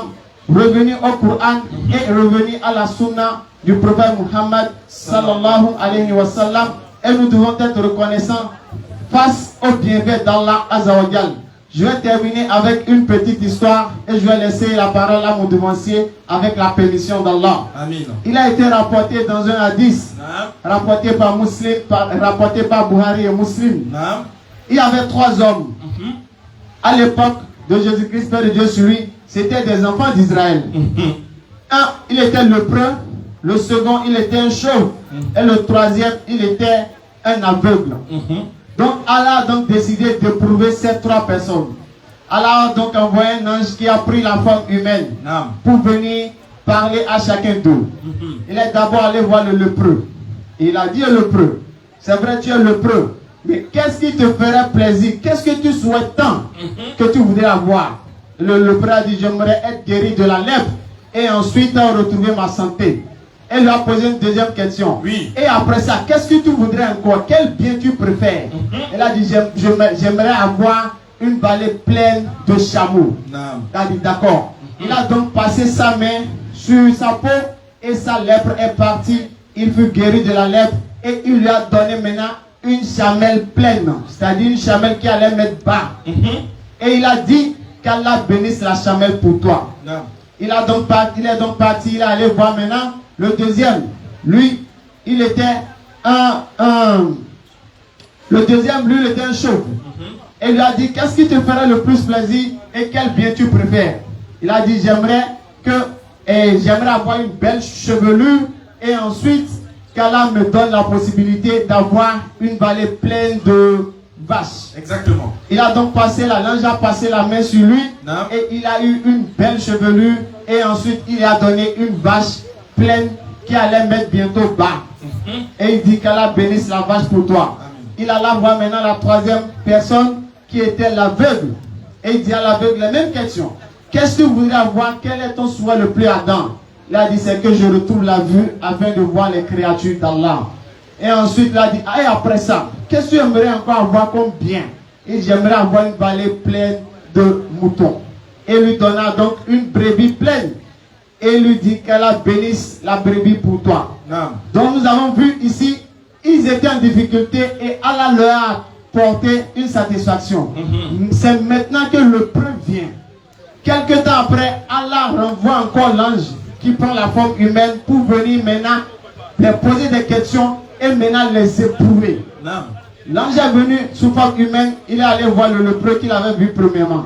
B: revenir au Coran et revenir à la sunna du prophète Muhammad sallallahu alayhi wa sallam. Et nous devons être reconnaissants face au bienfait d'Allah Azzawajal. Je vais terminer avec une petite histoire et je vais laisser la parole à mon devancier avec la permission d'Allah. Il a été rapporté dans un hadith, rapporté par Buhari et Muslim. Il y avait 3 hommes. À l'époque de Jésus-Christ, Père de Dieu sur lui, c'était des enfants d'Israël. Un, il était lépreux. Le second, il était un chauve. Et le troisième, il était un aveugle. Donc Allah a donc décidé d'éprouver ces 3 personnes. Allah a donc envoyé un ange qui a pris la forme humaine pour venir parler à chacun d'eux. Il est d'abord allé voir le lépreux. Il a dit au lépreux, c'est vrai tu es lépreux, mais qu'est-ce qui te ferait plaisir? Qu'est-ce que tu souhaites tant que tu voudrais avoir? Le lépreux a dit, j'aimerais être guéri de la lèpre et ensuite retrouver ma santé. Elle lui a posé une deuxième question. Et après ça, qu'est-ce que tu voudrais encore? Quel bien tu préfères? Elle a dit, j'aimerais avoir une vallée pleine de chameaux. Il a dit d'accord. Il a donc passé sa main sur sa peau et sa lèpre est partie. Il fut guéri de la lèpre et il lui a donné maintenant une chamelle pleine, c'est-à-dire une chamelle qui allait mettre bas. Et il a dit qu'Allah bénisse la chamelle pour toi. Il est donc parti, il est allé voir maintenant le deuxième. Lui, il était le deuxième, lui, il était un chauve. Et il lui a dit, qu'est-ce qui te ferait le plus plaisir et quel bien tu préfères? Il a dit, j'aimerais avoir une belle chevelure et ensuite qu'Allah me donne la possibilité d'avoir une vallée pleine de vaches.
A: Exactement.
B: Il a donc l'ange a passé la main sur lui et il a eu une belle chevelure et ensuite il a donné une vache pleine qui allait mettre bientôt bas. Et il dit qu'Allah bénisse la vache pour toi. Il alla voir maintenant la troisième personne qui était l'aveugle. Et il dit à l'aveugle la même question. Qu'est-ce que vous voudrez avoir? Quel est ton souhait le plus ardent? Il a dit, c'est que je retrouve la vue afin de voir les créatures d'Allah. Et ensuite, il a dit, et après ça, qu'est-ce que tu aimerais encore avoir comme bien? Et j'aimerais avoir une vallée pleine de moutons. Et lui donna donc une brebis pleine. Et lui dit qu'Allah bénisse la brebis pour toi. Donc nous avons vu ici, ils étaient en difficulté et Allah leur a porté une satisfaction. C'est maintenant que le preuve vient. Quelque temps après, Allah renvoie encore l'ange qui prend la forme humaine pour venir maintenant les poser des questions et maintenant les éprouver. L'ange est venu sous forme humaine, il est allé voir le lépreux qu'il avait vu premièrement.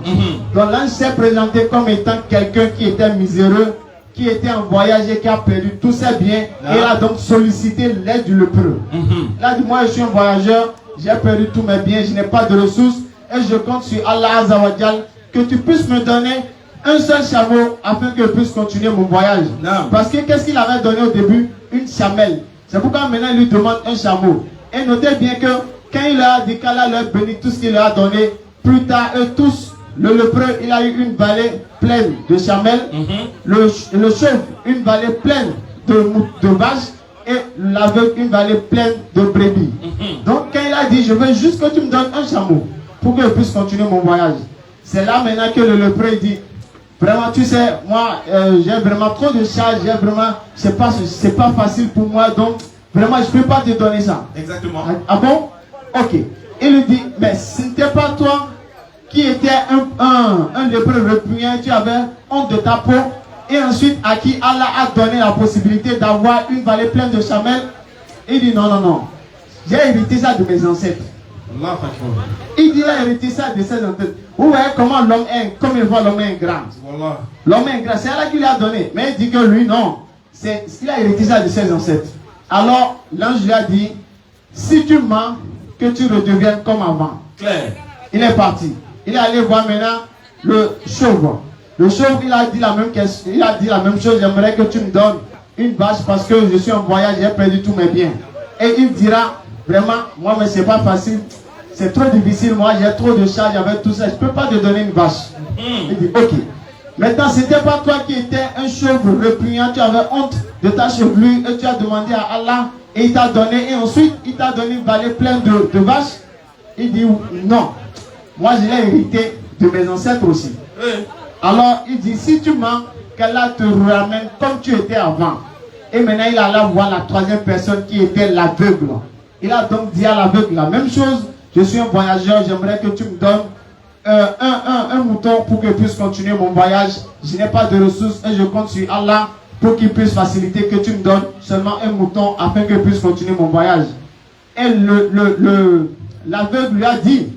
B: Donc l'ange s'est présenté comme étant quelqu'un qui était miséreux, qui était en voyage et qui a perdu tous ses biens. Et il a donc sollicité l'aide du lépreux. Il a dit, moi je suis un voyageur, j'ai perdu tous mes biens, je n'ai pas de ressources et je compte sur Allah Azzawajal que tu puisses me donner un seul chameau afin que je puisse continuer mon voyage. Parce que qu'est-ce qu'il avait donné au début? Une chamelle. C'est pourquoi maintenant il lui demande un chameau. Et notez bien que quand il leur a dit qu'Allah leur bénit tout ce qu'il leur a donné, plus tard eux tous, le lépreux il a eu une vallée pleine de chamelles, le chauve une vallée pleine de vaches et l'aveugle une vallée pleine de brebis. Donc quand il a dit je veux juste que tu me donnes un chameau pour que je puisse continuer mon voyage, c'est là maintenant que le lépreux dit vraiment tu sais moi j'ai vraiment trop de charges, j'ai vraiment c'est pas facile pour moi donc vraiment je peux pas te donner ça.
A: Exactement.
B: Ah bon? Ok. Il lui dit mais ce n'était pas toi qui était un lépreux repugnant, tu avais honte de ta peau et ensuite à qui Allah a donné la possibilité d'avoir une vallée pleine de chamelles. Il dit non, j'ai hérité ça de mes ancêtres. Il dit il a hérité ça de ses ancêtres. Vous voyez comment l'homme est, comme il voit l'homme est grand. L'homme est grand, c'est Allah qui lui a donné. Mais il dit que lui non, il a hérité ça de ses ancêtres. Alors l'ange lui a dit, si tu mens, que tu redeviennes comme avant.
A: Claire.
B: Il est parti. Il est allé voir maintenant le chauve. Le chauve, il a dit la même question. Il a dit la même chose. J'aimerais que tu me donnes une vache parce que je suis en voyage, j'ai perdu tous mes biens. Et il dira, vraiment, moi, mais c'est pas facile. C'est trop difficile. Moi, j'ai trop de charges avec tout ça. Je peux pas te donner une vache. Il dit, ok. Maintenant, c'était pas toi qui étais un chauve repugnant. Tu avais honte de ta chevelure et tu as demandé à Allah et il t'a donné. Et ensuite, il t'a donné une vallée pleine de vaches. Il dit, non. Moi, je l'ai hérité de mes ancêtres aussi. Alors, il dit, si tu mens, qu'Allah te ramène comme tu étais avant. Et maintenant, il alla voir la troisième personne qui était l'aveugle. Il a donc dit à l'aveugle la même chose. Je suis un voyageur, j'aimerais que tu me donnes un mouton pour que je puisse continuer mon voyage. Je n'ai pas de ressources et je compte sur Allah pour qu'il puisse faciliter que tu me donnes seulement un mouton afin que je puisse continuer mon voyage. Et l'aveugle lui a dit,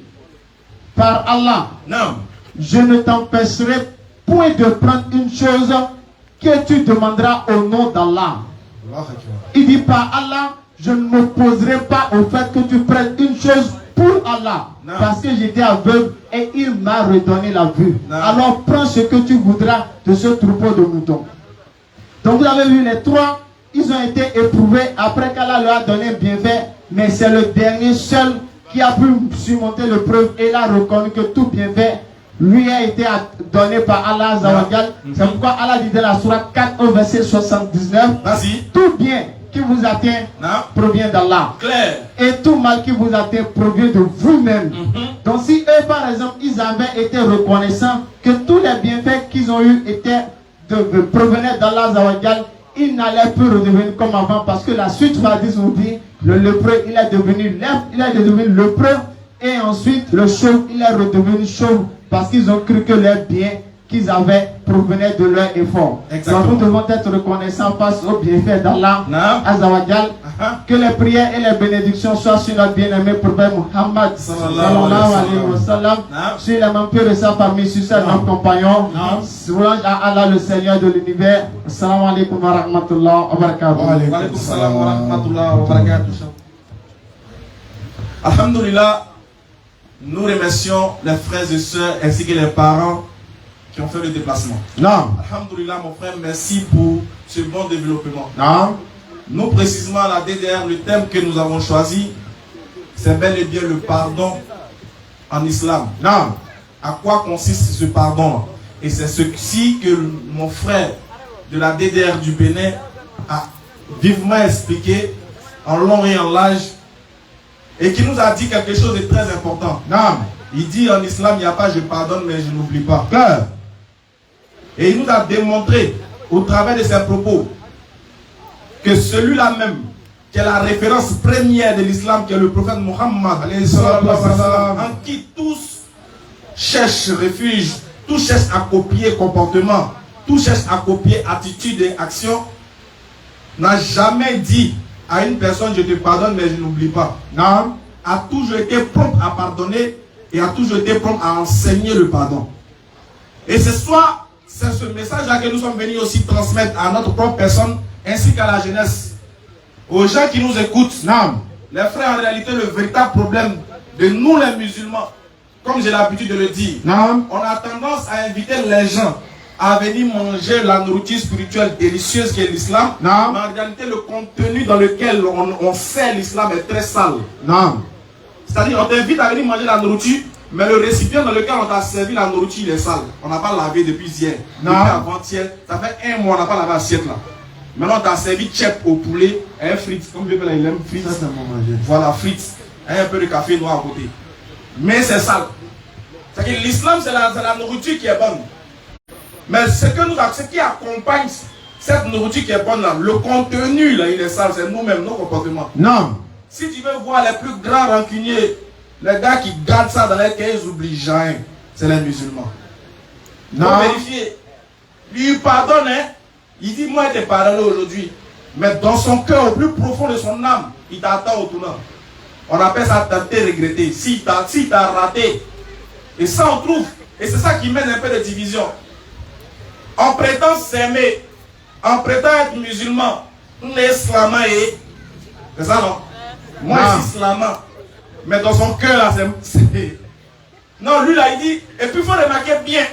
B: par Allah,
A: non,
B: je ne t'empêcherai point de prendre une chose que tu demanderas au nom d'Allah. Il dit par Allah, je ne m'opposerai pas au fait que tu prennes une chose pour Allah. Non. Parce que j'étais aveugle et il m'a redonné la vue. Non. Alors prends ce que tu voudras de ce troupeau de moutons. Donc vous avez vu les trois, ils ont été éprouvés après qu'Allah leur a donné bienfait. Mais c'est le dernier seul qui a pu surmonter l'épreuve et il a reconnu que tout bienfait lui a été donné par Allah Zawajal. C'est pourquoi Allah dit dans la sourate 4 au verset 79, tout bien qui vous atteint provient d'Allah.
A: Clair.
B: Et tout mal qui vous atteint provient de vous-même. Donc si eux, par exemple, ils avaient été reconnaissants que tous les bienfaits qu'ils ont eus provenaient d'Allah Zawajal, ils n'allaient plus redevenir comme avant, parce que la suite va dire, le lépreux, il est devenu lépreux, et ensuite le chauve, il est redevenu chauve, parce qu'ils ont cru que les biens qu'ils avaient provenaient de leur effort. Donc nous devons être reconnaissants face aux bienfaits d'Allah Azawajal. Que les prières et les bénédictions soient sur notre bien-aimé prophète Muhammad sallallahu alayhi wa sallam, sur les membres de sa famille, sur ses compagnons. Louange à Allah, le Seigneur de l'univers. Assalamu alaikum wa rahmatullah wa barakatuh.
A: Wa alaikum salam wa rahmatullah wa barakatuh. Alhamdulillah, nous remercions les frères et sœurs ainsi que les parents qui ont fait le déplacement. Alhamdulillah, mon frère, merci pour ce bon développement. Nous, précisément, à la DDR, le thème que nous avons choisi, c'est bel et bien le pardon en islam. À quoi consiste ce pardon? Et c'est ceci que mon frère de la DDR du Bénin a vivement expliqué en long et en large, et qui nous a dit quelque chose de très important. Il dit en islam, il n'y a pas je pardonne mais je n'oublie pas. Et il nous a démontré au travers de ses propos que celui-là même, qui est la référence première de l'islam, qui est le prophète Muhammad, en qui tous cherchent refuge, tous cherchent à copier comportement, tous cherchent à copier attitude et action, n'a jamais dit à une personne je te pardonne mais je n'oublie pas. A toujours été prompt à pardonner et a toujours été prompt à enseigner le pardon. Et ce soir, c'est ce message-là que nous sommes venus aussi transmettre à notre propre personne ainsi qu'à la jeunesse, aux gens qui nous écoutent. Les frères, en réalité, le véritable problème de nous les musulmans, comme j'ai l'habitude de le dire, on a tendance à inviter les gens à venir manger la nourriture spirituelle délicieuse qui est l'islam, mais en réalité, le contenu dans lequel on sert l'islam est très sale. C'est-à-dire, on t'invite à venir manger la nourriture, mais le récipient dans lequel on t'a servi la nourriture, il est sale. On n'a pas lavé depuis hier, depuis avant-hier. Ça fait 1 mois, on n'a pas lavé l'assiette là. Maintenant, on t'a servi tchèp au poulet, un frites, comme il aime frites. Voilà, frites, un peu de café noir à côté. Mais c'est sale. C'est-à-dire que l'islam, c'est la nourriture qui est bonne. Mais ce qui accompagne cette nourriture qui est bonne là, le contenu là, il est sale, c'est nous-mêmes, nos comportements. Si tu veux voir les plus grands rancuniers, les gars qui gardent ça dans les cahiers, ils oublient jamais, c'est les musulmans. Il faut vérifier. Lui, il pardonne, hein. Il dit, moi, je t'ai pardonné aujourd'hui. Mais dans son cœur, au plus profond de son âme, il t'attend au tournant. On appelle ça tenter, regretter. Si t'as raté. Et ça, on trouve. Et c'est ça qui mène un peu de division. On prétend s'aimer. On prétend être musulman. On est islama et... C'est ça, non? Moi, je suis islama. Mais dans son cœur, là, c'est... Non, lui, là, il dit... Et puis, il faut remarquer bien.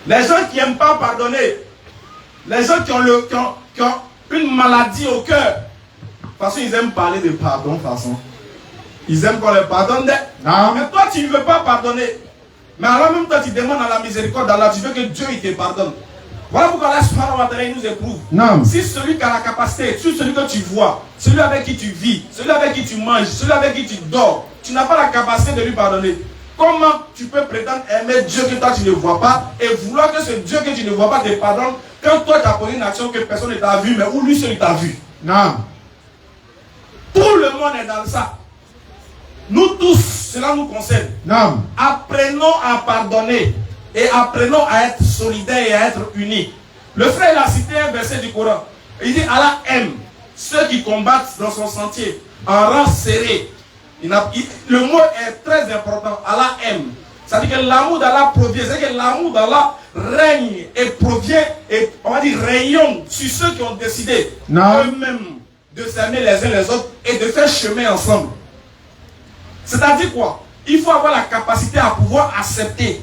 A: Les gens qui n'aiment pas pardonner, les gens qui ont une maladie au cœur, de toute façon, ils aiment parler de pardon, de toute façon. Ils aiment qu'on les pardonne. Mais toi, tu ne veux pas pardonner. Mais alors même toi, tu demandes à la miséricorde d'Allah, tu veux que Dieu il te pardonne. Voilà pourquoi Allah subhanahu wa ta'ala nous éprouve. Si celui qui a la capacité, si celui que tu vois, celui avec qui tu vis, celui avec qui tu manges, celui avec qui tu dors, tu n'as pas la capacité de lui pardonner. Comment tu peux prétendre aimer Dieu que toi tu ne vois pas et vouloir que ce Dieu que tu ne vois pas te pardonne quand toi tu as posé une action que personne ne t'a vu, mais où lui seul t'a vu? Tout le monde est dans ça. Nous tous, cela nous concerne. Apprenons à pardonner et apprenons à être solidaires et à être unis. Le frère il a cité un verset du Coran. Il dit Allah aime ceux qui combattent dans son sentier en rang serré. Le mot est très important. Allah aime. C'est-à-dire que l'amour d'Allah provient. C'est-à-dire que l'amour d'Allah règne et provient et on va dire rayonne sur ceux qui ont décidé eux-mêmes de s'aimer les uns les autres et de faire chemin ensemble. C'est-à-dire quoi? Il faut avoir la capacité à pouvoir accepter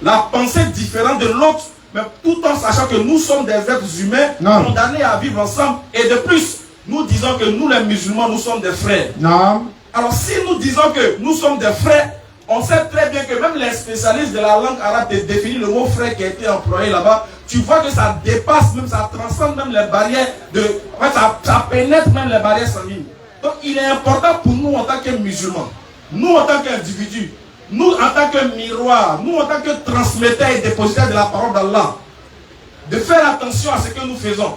A: la pensée différente de l'autre, mais tout en sachant que nous sommes des êtres humains condamnés à vivre ensemble. Et de plus, nous disons que nous les musulmans, nous sommes des frères. Alors si nous disons que nous sommes des frères, on sait très bien que même les spécialistes de la langue arabe définissent le mot frère qui a été employé là-bas.
D: tu vois que ça dépasse même, ça transcende même les barrières en fait, ça pénètre même les barrières sanguines. Donc il est important pour nous en tant que musulmans, nous en tant qu'individus, nous en tant que miroir, nous en tant que transmetteurs et dépositaires de la parole d'Allah, de faire attention à ce que nous faisons.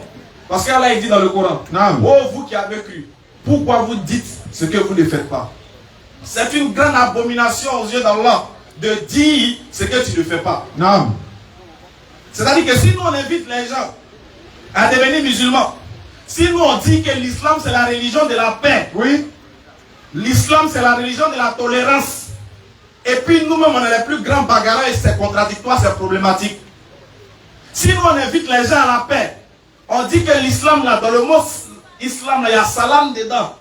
D: Parce qu'Allah dit dans le Coran, oh vous qui avez cru, pourquoi vous dites ce que vous ne faites pas? C'est une grande abomination aux yeux d'Allah de dire ce que tu ne fais pas. C'est-à-dire que si nous on invite les gens à devenir musulmans, si nous on dit que l'islam c'est la religion de la paix, oui, l'islam c'est la religion de la tolérance, et puis nous-mêmes on est les plus grands bagarreurs et c'est contradictoire, c'est problématique. Si nous on invite les gens à la paix, on dit que l'islam là, dans le mot islam là, il y a salam dedans.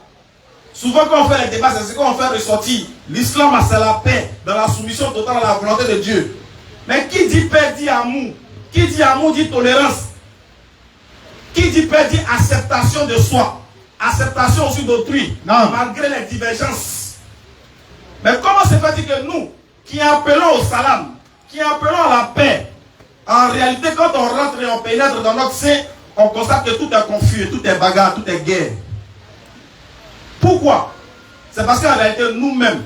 D: Souvent quand on fait les débats, c'est ce qu'on fait ressortir. L'islam c'est la paix, dans la soumission totale à la volonté de Dieu. Mais qui dit paix dit amour. Qui dit amour dit tolérance. Qui dit paix dit acceptation de soi. Acceptation aussi d'autrui, malgré les divergences. Mais comment se fait-il que nous, qui appelons au salam, qui appelons à la paix, en réalité quand on rentre et on pénètre dans notre sein, on constate que tout est confus, tout est bagarre, tout est guerre. Pourquoi? C'est parce qu'en réalité nous-mêmes,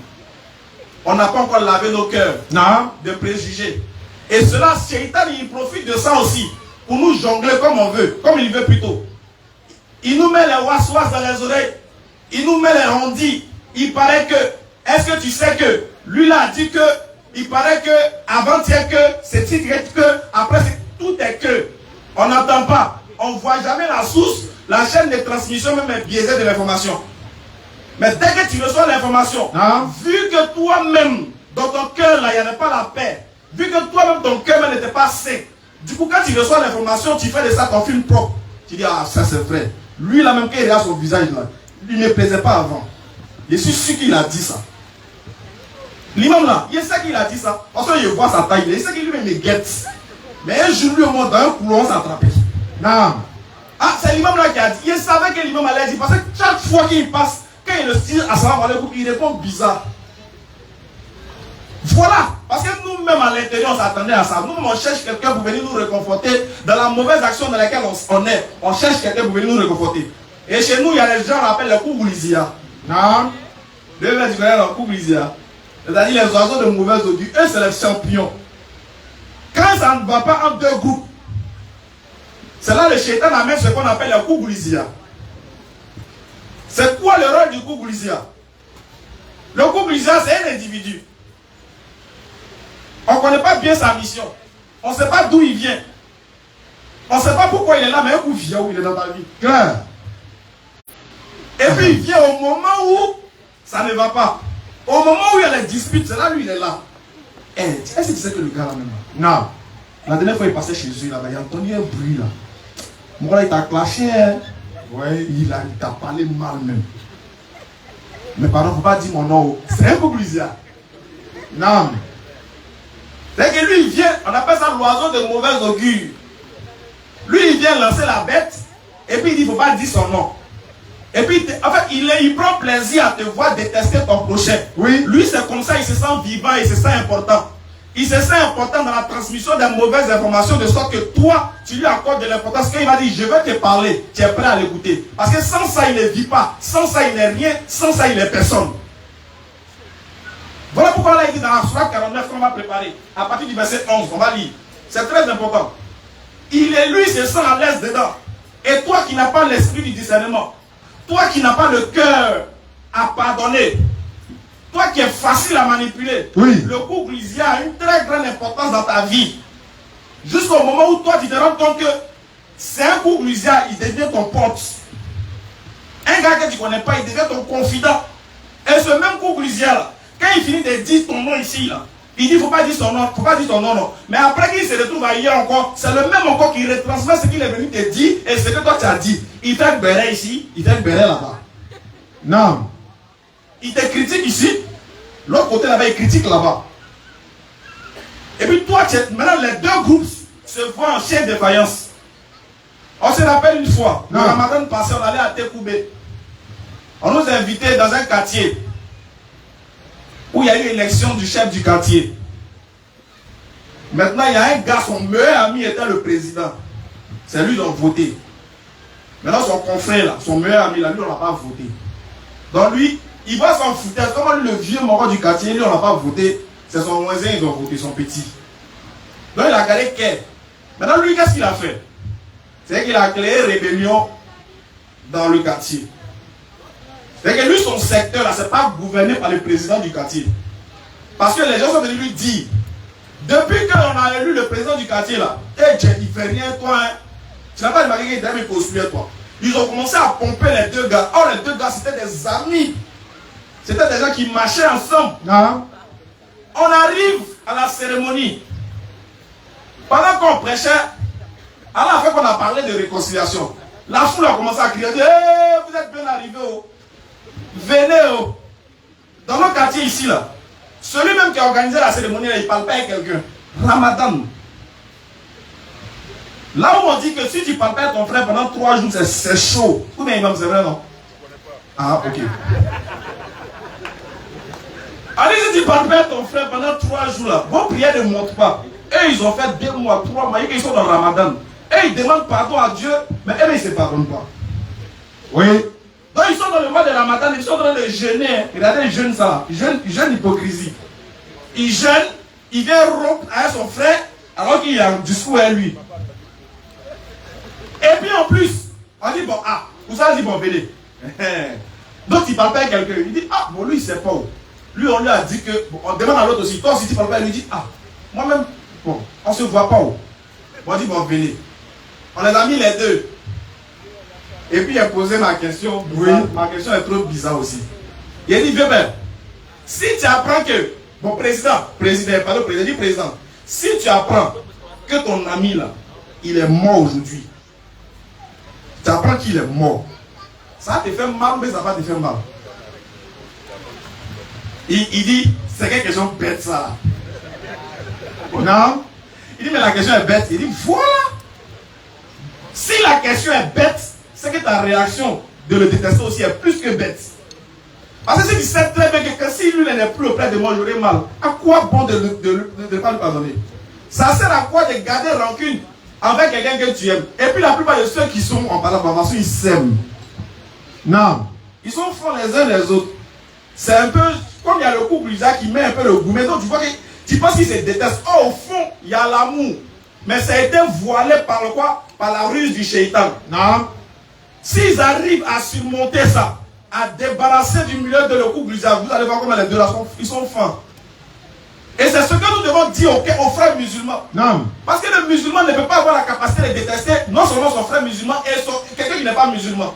D: on n'a pas encore lavé nos cœurs de préjugés. Et cela, Shaitan, il profite de ça aussi pour nous jongler comme on veut, comme il veut plutôt. Il nous met les waswas dans les oreilles, il nous met les rondis. Il paraît que, est-ce que tu sais que lui là a dit que, il paraît que avant-hier que, c'est titre que, après tout est que. On n'entend pas, on ne voit jamais la source, la chaîne de transmission même est biaisée de l'information. Mais dès que tu reçois l'information, vu que toi-même, dans ton cœur là, il n'y a pas la paix, vu que toi-même ton cœur n'était pas sain, du coup quand tu reçois l'information, tu fais de ça ton film propre. Tu dis, ah ça c'est vrai. Lui là même quand il regarde son visage là, il ne me plaisait pas avant. Je suis sûr qu'il a dit ça. L'imam là, il sait qu'il a dit ça. Parce qu'il voit sa taille, il sait qu'il lui-même me guette. Mais un jour lui au moins dans un couloir on s'est attrapé. Ah c'est l'imam là qui a dit. Il savait que l'imam allait dire. Parce que chaque fois qu'il passe, quand il le dit assalamu alaikum, il répond bizarre. Voilà, parce que nous-mêmes à l'intérieur on s'attendait à ça. Nous-mêmes on cherche quelqu'un pour venir nous réconforter dans la mauvaise action dans laquelle on est. On cherche quelqu'un pour venir nous réconforter. Et chez nous il y a les gens qu'on appelle les Kouboulizia. Non. Tu connais les Kouboulizia. C'est-à-dire les oiseaux de mauvaise augure. Eux c'est les champions. Quand ça ne va pas en deux groupes, c'est là le Shaitan amène ce qu'on appelle les Kouboulizia. C'est quoi le rôle du Kouboulizia? Le Kouboulizia c'est un individu. On ne connaît pas bien sa mission. On ne sait pas d'où il vient. On ne sait pas pourquoi il est là, mais où il vient, où il est dans ta vie. Claire. Et puis il vient au moment où ça ne va pas. Au moment où il y a les disputes, c'est là lui il est là. Est-ce que tu sais que le gars là même? Non. La dernière fois il passait chez lui là-bas, il a entendu un bruit là. Mon gars il t'a clashé. Hein? Ouais, il t'a parlé mal même. Mais pardon, il ne faut pas dire mon nom. C'est un Kouboulizia. Non. C'est que lui il vient, on appelle ça l'oiseau de mauvaise augure. Lui il vient lancer la bête et puis il dit il ne faut pas dire son nom. Et puis en fait il prend plaisir à te voir détester ton prochain. Oui. Lui c'est comme ça, il se sent vivant, il se sent important. Il se sent important dans la transmission des mauvaises informations de sorte que toi tu lui accordes de l'importance. Quand il va dire je vais te parler, tu es prêt à l'écouter. Parce que sans ça il ne vit pas, sans ça il n'est rien, sans ça il n'est personne. Voilà pourquoi là il dit dans la sourate 49 qu'on va préparer. À partir du verset 11, on va lire. C'est très important. Il est lui, se sent à l'aise dedans. Et toi qui n'as pas l'esprit du discernement, toi qui n'as pas le cœur à pardonner, toi qui es facile à manipuler, oui. Le Kouboulizia a une très grande importance dans ta vie. Jusqu'au moment où toi tu te rends compte que c'est un Kouboulizia, il devient ton pote. Un gars que tu ne connais pas, il devient ton confident. Et ce même Kouboulizia là, quand il finit de dire ton nom ici, là, il dit il ne faut pas dire son nom, faut pas dire ton nom, non. Mais après qu'il se retrouve ailleurs encore, c'est le même encore qui retransmet ce qu'il est venu te dire et ce que toi tu as dit. Il fait un béret ici, il fait un béret là-bas. Non. Il te critique ici, l'autre côté là-bas, il critique là-bas. Et puis toi, maintenant les deux groupes se voient en chaîne de faïence. On se rappelle une fois, le ramadan passé, on allait à Tekoubé. On nous a invités dans un quartier où il y a eu élection du chef du quartier. Maintenant, il y a un gars, son meilleur ami était le président. C'est lui qui a voté. Maintenant, son confrère, là, son meilleur ami, là, lui, on n'a pas voté. Donc lui, il va s'en foutre. Comme le vieux mort du quartier, lui, on n'a pas voté. C'est son voisin, ils ont voté, son petit. Donc il a gardé quai. Maintenant, lui, qu'est-ce qu'il a fait? C'est qu'il a créé rébellion dans le quartier. C'est que lui, son secteur, là, c'est pas gouverné par le président du quartier. Parce que les gens sont venus lui dire, depuis qu'on a élu le président du quartier, là, hey, il fait rien, toi, hein. Tu n'as pas remarqué qu'il était même construire, toi. Ils ont commencé à pomper les deux gars. Or, les deux gars, c'était des amis. C'était des gens qui marchaient ensemble.
B: Non.
D: On arrive à la cérémonie. Pendant qu'on prêchait, à la fin qu'on a parlé de réconciliation, la foule a commencé à crier, hey, vous êtes bien arrivés, oh. Venez, oh. Dans le quartier ici, là, celui-même qui a organisé la cérémonie, là, il ne parle pas avec quelqu'un. Ramadan. Là où on dit que si tu ne parles pas avec ton frère pendant 3 jours, c'est chaud. Ou bien, c'est vrai, non? Ah, ok. Allez, si tu ne parles pas avec ton frère pendant 3 jours, là, vos prières ne montent pas. Et ils ont fait 2 mois, 3 mois, ils sont dans le Ramadan. Et ils demandent pardon à Dieu, mais eux, ils ne se pardonnent pas.
B: Oui.
D: Donc ils sont dans le mois de Ramadan, ils sont en train de jeûner. Regardez les jeunes ça, jeûne hypocrisie. Ils jeûnent, il vient rompre à son frère, alors qu'il y a un discours à lui. Et puis en plus, on dit bon, ah, vous savez, bon, venez. Donc il ne parle pas à quelqu'un, il dit, ah, bon, lui, il ne sait pas où. Lui, on lui a dit que, bon, on demande à l'autre aussi, toi aussi tu ne parles pas, il lui dit, ah, moi-même, bon, on ne se voit pas où. Bon, on dit, bon, venez. On les a mis les deux. Et puis il a posé ma question. Oui. Ma question est trop bizarre aussi. Il a dit, vieux père, si tu apprends que, bon, président, si tu apprends que ton ami là, il est mort aujourd'hui, tu apprends qu'il est mort, ça te fait mal, mais ça va te faire mal. Il dit, c'est quelque chose bête ça. Non. Il dit, mais la question est bête. Il dit, voilà. Si la question est bête, c'est que ta réaction de le détester aussi est plus que bête. Parce que si tu sais très bien que si lui n'est plus auprès de moi, j'aurai mal, à quoi bon de ne pas lui pardonner? Ça sert à quoi de garder rancune avec quelqu'un que tu aimes? Et puis la plupart de ceux qui sont en parlant, ils s'aiment. Non. Ils sont forts les uns les autres. C'est un peu comme il y a le couple Isaac qui met un peu le goût. Mais donc tu vois que tu penses qu'ils se détestent. Oh, au fond, il y a l'amour. Mais ça a été voilé par le quoi? Par la ruse du shaitan. Non. S'ils arrivent à surmonter ça, à débarrasser du milieu de le couple Isaac, vous allez voir comment les deux là ils sont fins. Et c'est ce que nous devons dire aux frères musulmans. Non. Parce que le musulman ne peut pas avoir la capacité de détester non seulement son frère musulman et quelqu'un qui n'est pas musulman.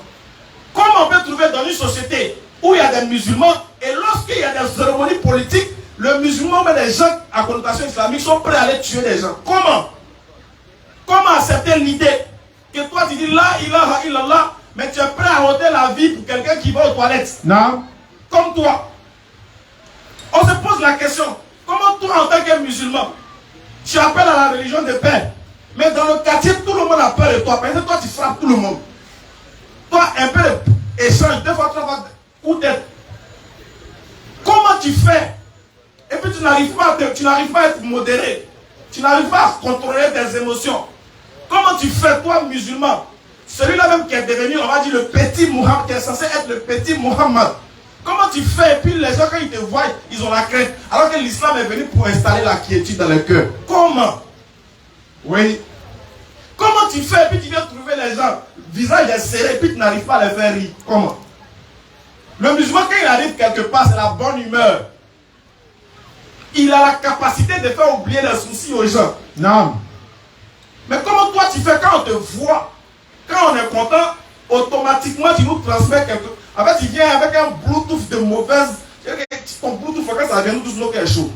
D: Comment on peut trouver dans une société où il y a des musulmans et lorsqu'il y a des cérémonies politiques, le musulman met des gens à connotation islamique sont prêts à aller tuer des gens? Comment accepter l'idée que toi tu dis la ilaha illallah, mais tu es prêt à ôter la vie pour quelqu'un qui va aux toilettes? Non. Comme toi. On se pose la question, comment toi en tant que musulman, tu appelles à la religion de paix, mais dans le quartier tout le monde a peur de toi, parce que toi tu frappes tout le monde. Toi un peu d'échange, 2 fois 3 fois coup d'être. Comment tu fais? Et puis tu n'arrives pas à être modéré. Tu n'arrives pas à contrôler tes émotions. Comment tu fais, toi, musulman? Celui-là même qui est devenu, on va dire, le petit Muhammad, qui est censé être le petit Muhammad. Comment tu fais? Et puis les gens, quand ils te voient, ils ont la crainte. Alors que l'islam est venu pour installer la quiétude dans le cœur. Comment? Oui. Comment tu fais? Et puis tu viens trouver les gens, visage serré, et puis tu n'arrives pas à les faire rire. Comment? Le musulman, quand il arrive quelque part, c'est la bonne humeur. Il a la capacité de faire oublier les soucis aux gens. Non. Mais comment toi tu fais quand on te voit? Quand on est content, automatiquement tu nous transmets quelque chose. En fait, il vient avec un Bluetooth de mauvaise. Ton Bluetooth, quand ça vient, nous tous nos quelque chose.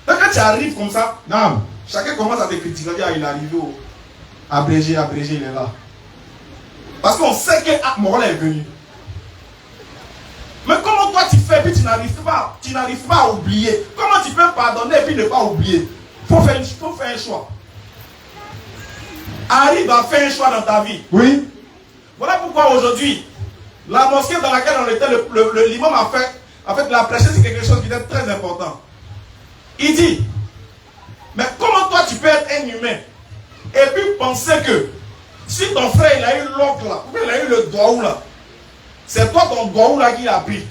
D: Donc quand tu arrives comme ça, non. Chacun commence à te critiquer. Il est arrivé au abrégé, il est là. Parce qu'on sait que mon rôle est venu. Mais comment toi tu fais et puis tu n'arrives pas à oublier? Comment tu peux pardonner et puis ne pas oublier? Il faut faire un choix. Arrive à faire un choix dans ta vie. Oui. Voilà pourquoi aujourd'hui, la mosquée dans laquelle on était, l'imam a fait la prêcher, c'est quelque chose qui est très important. Il dit, mais comment Comment toi tu peux être un humain et puis penser que si ton frère il a eu l'oncle là, ou il a eu le doigt là, c'est toi ton doigt là qui l'a pris.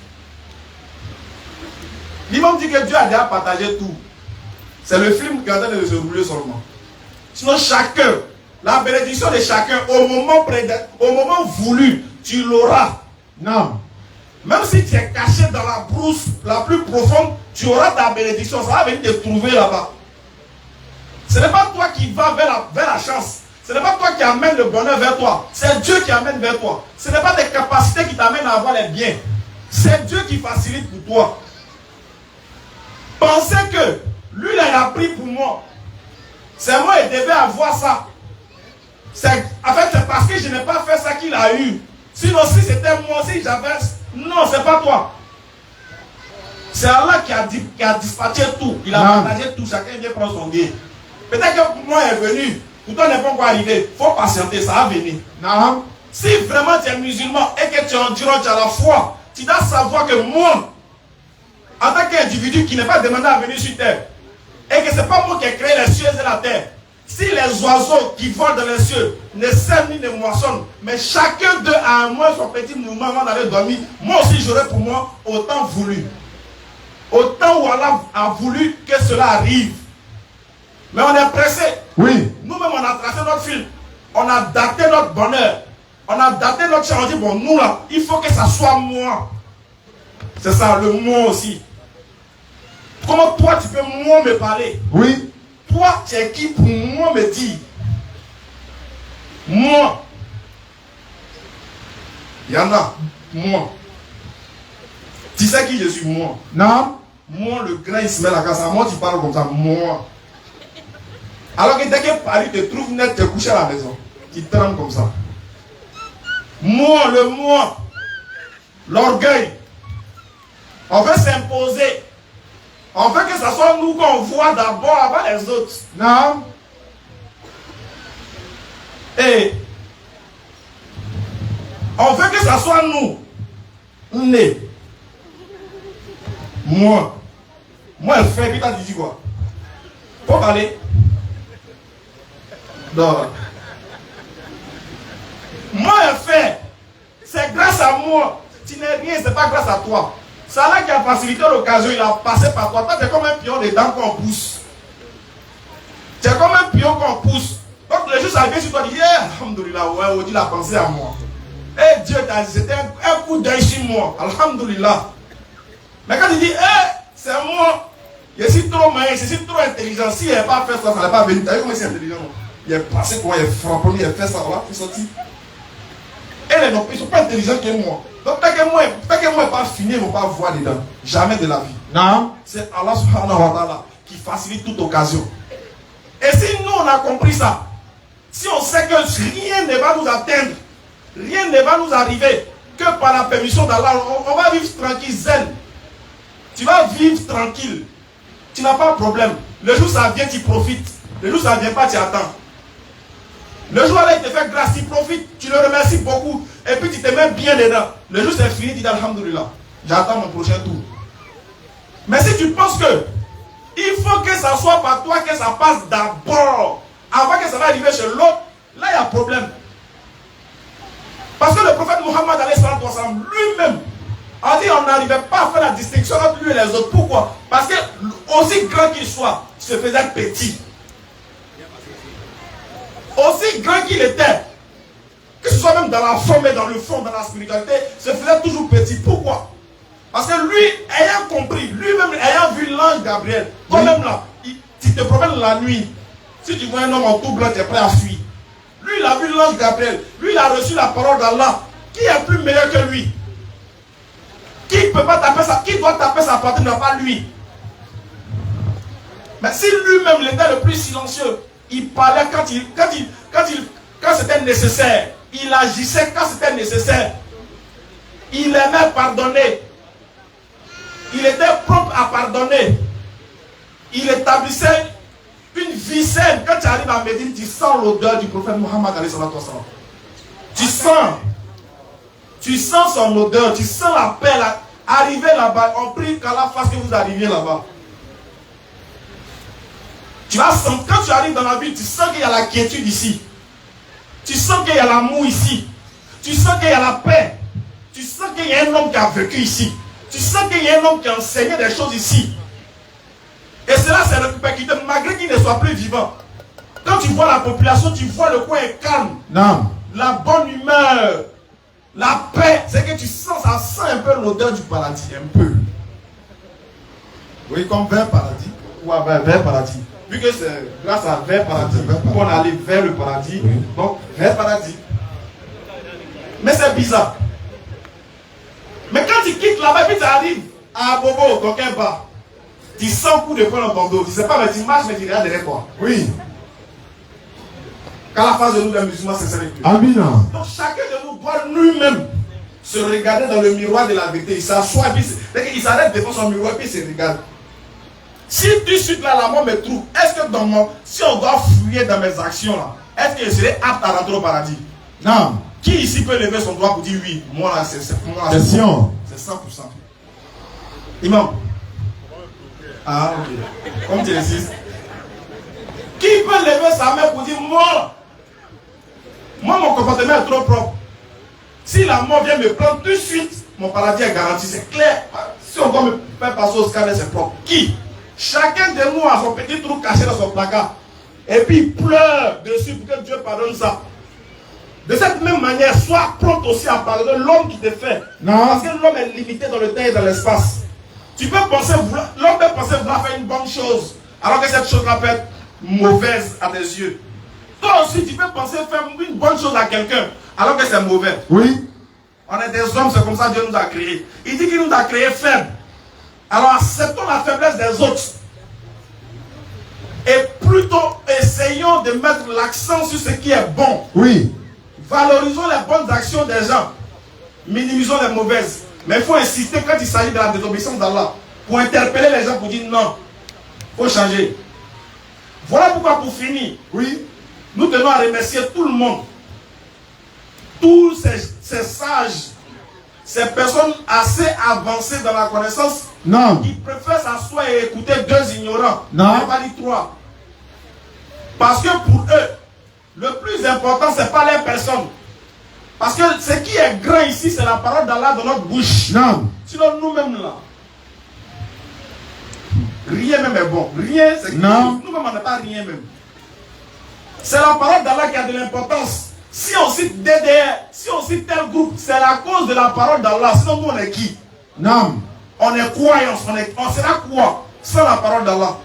D: L'imam dit que Dieu a déjà partagé tout. C'est le film qui est en train de se rouler seulement. Sinon chacun, la bénédiction de chacun, au moment voulu, tu l'auras.
B: Non.
D: Même si tu es caché dans la brousse la plus profonde, tu auras ta bénédiction. Ça va venir te trouver là-bas. Ce n'est pas toi qui vas vers la chance. Ce n'est pas toi qui amène le bonheur vers toi. C'est Dieu qui amène vers toi. Ce n'est pas tes capacités qui t'amènent à avoir les biens. C'est Dieu qui facilite pour toi. Pensez que lui, il a pris pour moi. C'est moi qui devais avoir ça. En fait, c'est parce que je n'ai pas fait ça qu'il a eu. Sinon, si c'était moi, si j'avais... Non, c'est pas toi. C'est Allah qui a dispatché tout. Il a partagé tout. Chacun vient prendre son billet. Peut-être que moi est venu. Pour toi n'est pas encore arrivé. Il faut patienter, ça va venir.
B: Non.
D: Si vraiment tu es musulman et que tu es endurant, tu as la foi, tu dois savoir que moi, en tant qu'individu qui n'est pas demandé à venir sur terre, et que ce n'est pas moi qui ai créé les cieux et la terre, si les oiseaux qui volent dans les cieux ne sèment ni ne moissonnent, mais chacun d'eux a un moins son petit mouvement avant d'aller dormir, moi aussi j'aurais pour moi autant voulu. Autant où Allah a voulu que cela arrive. Mais on est pressé.
B: Oui.
D: Nous-mêmes on a tracé notre fil. On a daté notre bonheur. On a daté notre chance. On dit bon nous là, il faut que ça soit moi. C'est ça le moi aussi. Comment toi tu peux moi me parler?
B: Oui.
D: Toi, tu es qui pour moi me dire? Moi. Il y en a. Moi. Tu sais qui je suis, moi?
B: Non.
D: Moi, le grand Ismaël Akassa. Moi, tu parles comme ça. Moi. Alors que dès que Paris te trouve net, tu es couché à la maison. Tu trembles comme ça. Moi, le moi. L'orgueil. On veut s'imposer. On veut que ce soit nous qu'on voit d'abord avant les autres.
B: Non.
D: Et on veut que ce soit nous. Né. Moi. Moi, elle fait, puis t'as dit quoi? Faut parler. Non. Moi, elle fait. C'est grâce à moi. Tu n'es rien, c'est pas grâce à toi. C'est là qui a facilité l'occasion, il a passé par toi. Toi, tu es comme un pion dedans qu'on pousse. Tu es comme un pion qu'on pousse. Donc, le jour ça vient sur toi, tu dis, alhamdoulilah, ouais, il a pensé à moi. Eh, Dieu t'a dit, c'était un coup d'œil sur moi. Alhamdoulilah. Mais quand tu dis, c'est moi, je suis trop maïs, je suis trop intelligent. Si il n'a pas fait ça, ça n'a pas venu. Tu as vu comment c'est intelligent? Il est passé pour moi, il est frappé, il a fait ça, voilà, il est sorti. Et les non, ils ne sont pas intelligents que moi. Donc, tant que moi n'est pas fini, ils ne vont pas voir dedans. Jamais de la vie.
B: Non.
D: C'est Allah subhanahu wa ta'ala qui facilite toute occasion. Et si nous, on a compris ça, si on sait que rien ne va nous atteindre, rien ne va nous arriver, que par la permission d'Allah, on va vivre tranquille, zen. Tu vas vivre tranquille. Tu n'as pas de problème. Le jour ça vient, tu profites. Le jour ça ne vient pas, tu attends. Le jour où il te fait grâce, tu profites, tu le remercies beaucoup, et puis tu te mets bien dedans. Le jour c'est fini, tu dis alhamdoulilah, j'attends mon prochain tour. Mais si tu penses que il faut que ça soit par toi que ça passe d'abord, avant que ça va arriver chez l'autre, là il y a problème. Parce que le prophète Mohammed lui-même a dit on n'arrivait pas à faire la distinction entre lui et les autres. Pourquoi? Parce que aussi grand qu'il soit, il se faisait petit. Aussi grand qu'il était, que ce soit même dans la forme et dans le fond, dans la spiritualité, se faisait toujours petit. Pourquoi? Parce que lui, ayant compris, lui-même ayant vu l'ange Gabriel, toi-même là, tu te promènes la nuit, si tu vois un homme en tout blanc, tu es prêt à fuir. Lui, il a vu l'ange Gabriel, lui, il a reçu la parole d'Allah. Qui est plus meilleur que lui? Qui peut pas taper ça? Qui doit taper sa poitrine? Non, pas lui. Mais si lui-même il était le plus silencieux, il parlait quand c'était nécessaire. Il agissait quand c'était nécessaire. Il aimait pardonner. Il était propre à pardonner. Il établissait une vie saine. Quand tu arrives à Médine, tu sens l'odeur du prophète Mohammed. Tu sens son odeur, tu sens la paix. Arriver là-bas, on prie qu'Allah fasse que vous arriviez là-bas. Tu vas sentir, quand tu arrives dans la ville, tu sens qu'il y a la quiétude ici. Tu sens qu'il y a l'amour ici. Tu sens qu'il y a la paix. Tu sens qu'il y a un homme qui a vécu ici. Tu sens qu'il y a un homme qui a enseigné des choses ici. Et cela, c'est répercuté, malgré qu'il ne soit plus vivant. Quand tu vois la population, tu vois le coin est calme.
B: Non.
D: La bonne humeur, la paix, c'est que tu sens, ça sent un peu l'odeur du paradis, un peu.
A: Oui, comme vers paradis.
D: Ouais, vers paradis. Vu que c'est grâce à vers paradis qu'on allait vers le paradis, oui. Donc vers paradis. Mais c'est bizarre. Mais quand tu quittes là-bas, puis tu arrives à Bobo, quelqu'un part. Tu sens coup de poing dans ton dos. Tu ne sais pas, mais tu marches, mais tu regardes derrière toi.
A: Oui.
D: Quand la face de nous, les musulmans, c'est ça.
B: Amen.
D: Donc chacun de nous doit lui-même se regarder dans le miroir de la vérité. Il s'assoit, puis il s'arrête devant son miroir, puis il se regarde. Si tout de suite là, la mort me trouve, est-ce que dans mon, si on doit fouiller dans mes actions là, est-ce que je serai apte à rentrer au paradis?
B: Non.
D: Qui ici peut lever son doigt pour dire oui? Moi là, c'est moi. C'est 100%. Imam. Ah, ok. Comme tu insistes. Qui peut lever sa main pour dire moi, mon comportement est trop propre. Si la mort vient me prendre tout de suite, mon paradis est garanti, c'est clair. Si on doit me faire passer au scanner, c'est propre. Qui? Chacun de nous a son petit trou caché dans son placard. Et puis il pleure dessus pour que Dieu pardonne ça. De cette même manière, sois prompt aussi à pardonner l'homme qui te fait.
B: Non.
D: Parce que l'homme est limité dans le temps et dans l'espace. Tu peux penser, l'homme peut penser vouloir faire une bonne chose, alors que cette chose-là peut être mauvaise à tes yeux. Toi aussi, tu peux penser faire une bonne chose à quelqu'un, alors que c'est mauvais.
B: Oui.
D: On est des hommes, c'est comme ça que Dieu nous a créés. Il dit qu'il nous a créés faibles. Alors acceptons la faiblesse des autres. Et plutôt essayons de mettre l'accent sur ce qui est bon.
B: Oui.
D: Valorisons les bonnes actions des gens. Minimisons les mauvaises. Mais il faut insister quand il s'agit de la désobéissance d'Allah. Pour interpeller les gens pour dire non. Il faut changer. Voilà pourquoi pour finir, oui, nous tenons à remercier tout le monde. Tous ces sages, ces personnes assez avancées dans la connaissance,
B: non,
D: qui préfèrent s'asseoir et écouter deux ignorants.
B: Non.
D: Mais pas dit trois. Parce que pour eux, le plus important, ce n'est pas les personnes. Parce que ce qui est grand ici, c'est la parole d'Allah dans notre bouche.
B: Non.
D: Sinon, nous-mêmes là, rien même est bon. Rien, c'est
B: non.
D: Nous-mêmes, on n'est pas rien même. C'est la parole d'Allah qui a de l'importance. Si on cite DDR, si on cite tel groupe, c'est la cause de la parole d'Allah. Sinon, nous, on est qui?
B: Non.
D: On est croyance. On sera quoi sans la parole d'Allah?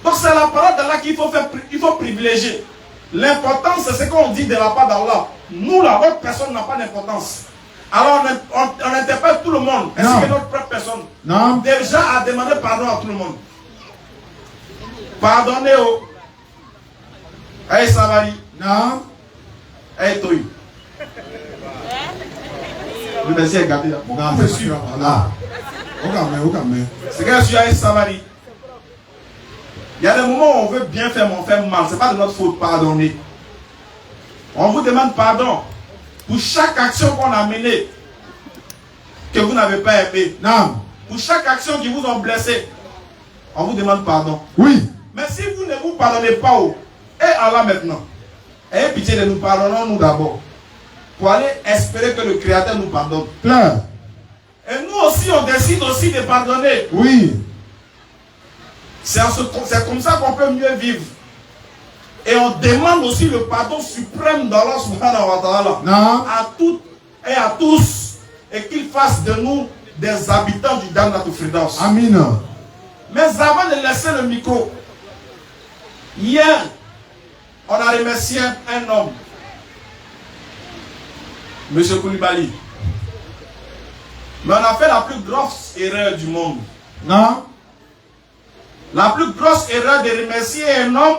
D: Donc, c'est la parole d'Allah qu'il faut privilégier. L'importance, c'est ce qu'on dit de la part d'Allah. Nous, là, notre personne n'a pas d'importance. Alors, on interpelle tout le monde, ainsi que notre propre personne.
B: Non.
D: Déjà, à demander pardon à tout le monde. Pardonnez au. Hey, Savali.
B: Non.
D: Hey, Toi. Le merci est gardé.
A: Non, c'est sûr. Voilà.
D: C'est que je suis à Savali. Il y a des moments où on veut bien faire, mais on fait mal. Ce n'est pas de notre faute, pardonner. On vous demande pardon pour chaque action qu'on a menée, que vous n'avez pas aimé.
B: Non.
D: Pour chaque action qui vous ont blessé, on vous demande pardon.
B: Oui.
D: Mais si vous ne vous pardonnez pas, et Allah maintenant, ayez pitié de nous, pardonnons-nous d'abord. Pour aller espérer que le Créateur nous pardonne.
B: Pleure.
D: Et nous aussi, on décide aussi de pardonner.
B: Oui.
D: C'est comme ça qu'on peut mieux vivre. Et on demande aussi le pardon suprême d'Allah subhanahu wa ta'ala.
B: Non.
D: À toutes et à tous. Et qu'il fasse de nous des habitants du Jannatul Firdaus.
B: Amin.
D: Mais avant de laisser le micro, hier, on a remercié un homme, M. Koulibaly. Mais on a fait la plus grosse erreur du monde.
B: Non.
D: La plus grosse erreur de remercier un homme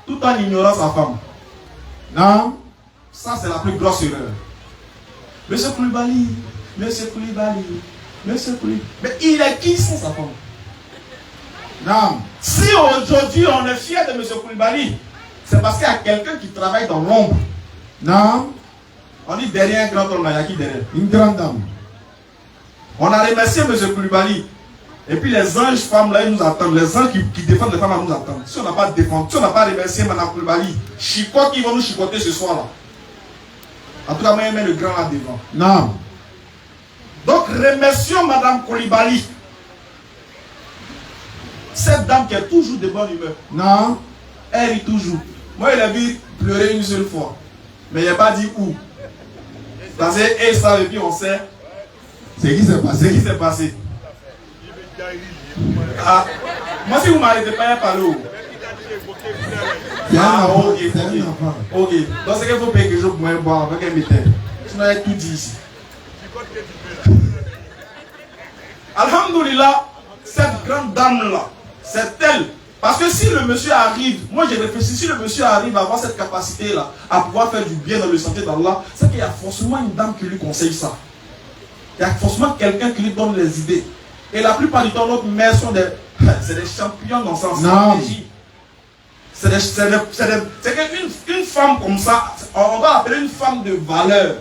D: tout en ignorant sa femme.
B: Non.
D: Ça, c'est la plus grosse erreur. Monsieur Koulibaly, Monsieur Koulibaly, Monsieur Koulibaly. Mais il est qui sans sa femme?
B: Non.
D: Si aujourd'hui on est fier de Monsieur Koulibaly, c'est parce qu'il y a quelqu'un qui travaille dans l'ombre.
B: Non.
D: On dit derrière un grand homme, il y a qui derrière?
B: Une grande dame.
D: On a remercié Monsieur Koulibaly. Et puis les anges femmes là, ils nous attendent. Les anges qui défendent les femmes là, nous attendent. Si on n'a pas défendu, si on n'a pas remercié Mme Koulibaly, chicote qui vont nous chicoter ce soir là. En tout cas, moi, je mets le grand là devant.
B: Non.
D: Donc, remercions Mme Koulibaly. Cette dame qui est toujours de bonne humeur.
B: Non.
D: Elle rit toujours. Moi, je l'ai vu pleurer une seule fois. Mais il n'a pas dit où. Parce qu'elle savent et puis on sait.
B: C'est qui s'est passé.
D: Ce qui s'est passé. Ah, moi, si vous ne m'arrêtez pas, il n'y a pas l'eau. Ah, ok. Ok. Donc, c'est qu'il faut payer quelque chose pour boire avec un métal. Sinon, il y a tout dit ici. Alhamdoulilah, cette grande dame-là, c'est elle. Parce que si le monsieur arrive, moi j'ai réfléchi, si le monsieur arrive à avoir cette capacité-là, à pouvoir faire du bien dans le sentier d'Allah, c'est qu'il y a forcément une dame qui lui conseille ça. Il y a forcément quelqu'un qui lui donne les idées. Et la plupart du temps, notre mères sont des, c'est des champions dans sa stratégie. C'est qu'une femme comme ça, on va l'appeler une femme de valeur.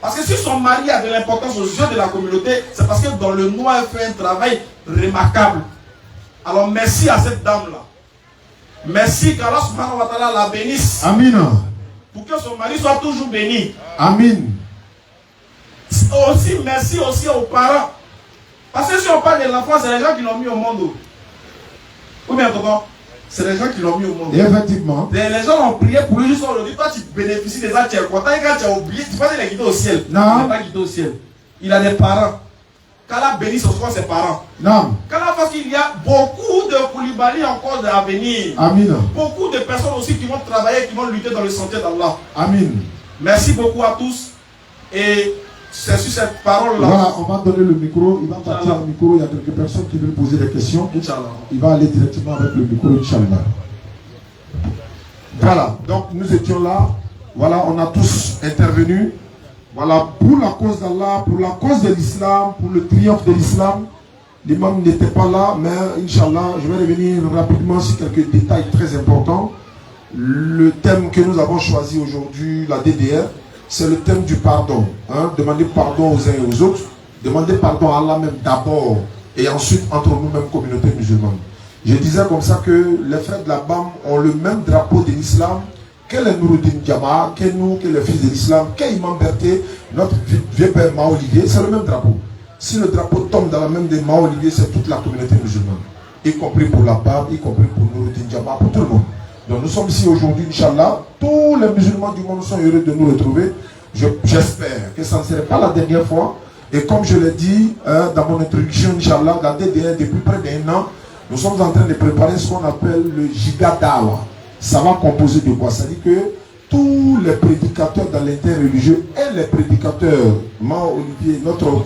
D: Parce que si son mari a de l'importance aux yeux de la communauté, c'est parce que dans le noir, elle fait un travail remarquable. Alors merci à cette dame-là. Merci qu'Allah subhanahu wa ta'ala la bénisse.
B: Amin.
D: Pour que son mari soit toujours béni.
B: Amin.
D: Aussi, merci aussi aux parents. Parce que si on parle de l'enfant, c'est les gens qui l'ont mis au monde. Ou bien comment? C'est les gens qui l'ont mis au monde.
B: Et effectivement.
D: Les gens ont prié pour lui jusqu'à aujourd'hui. Toi, tu bénéficies des actes, tu es content. Et quand tu as oublié, tu penses qu'il est quitté au ciel.
B: Non.
D: Il n'est pas quitté au ciel. Il a des parents. Qu'Allah bénisse aussi ses parents.
B: Non.
D: Qu'Allah fasse qu'il y a beaucoup de Koulibaly encore à venir.
B: Amin.
D: Beaucoup de personnes aussi qui vont travailler, qui vont lutter dans le sentier d'Allah.
B: Amin.
D: Merci beaucoup à tous. Et c'est sur cette parole-là.
B: Voilà, on va donner le micro. Il va partir au micro. Il y a quelques personnes qui veulent poser des questions.
D: Inch'Allah.
B: Il va aller directement avec le micro, Inch'Allah. Voilà, donc nous étions là. Voilà, on a tous intervenu. Voilà, pour la cause d'Allah, pour la cause de l'islam, pour le triomphe de l'islam. L'imam n'était pas là, mais Inch'Allah, je vais revenir rapidement sur quelques détails très importants. Le thème que nous avons choisi aujourd'hui, la DDR, c'est le thème du pardon. Hein? Demander pardon aux uns et aux autres. Demander pardon à Allah même d'abord et ensuite entre nous-mêmes, communauté musulmane. Je disais comme ça que les frères de la BAM ont le même drapeau de l'islam que les Nouruddin Jama, que nous, que les fils de l'islam, que Imam Berthe, notre vieux père Mao Olivier, c'est le même drapeau. Si le drapeau tombe dans la main de Mao Olivier, c'est toute la communauté musulmane. Y compris pour la BAM, y compris pour Nouruddin Jama, pour tout le monde. Donc nous sommes ici aujourd'hui, Inch'Allah. Tous les musulmans du monde sont heureux de nous retrouver. J'espère que ça ne serait pas la dernière fois. Et comme je l'ai dit dans mon introduction, Inch'Allah, la DDR, depuis près d'1 an, nous sommes en train de préparer ce qu'on appelle le Giga Dawa. Ça va composer de quoi? Ça dit que tous les prédicateurs dans l'interreligieux et les prédicateurs, Mao Olivier, notre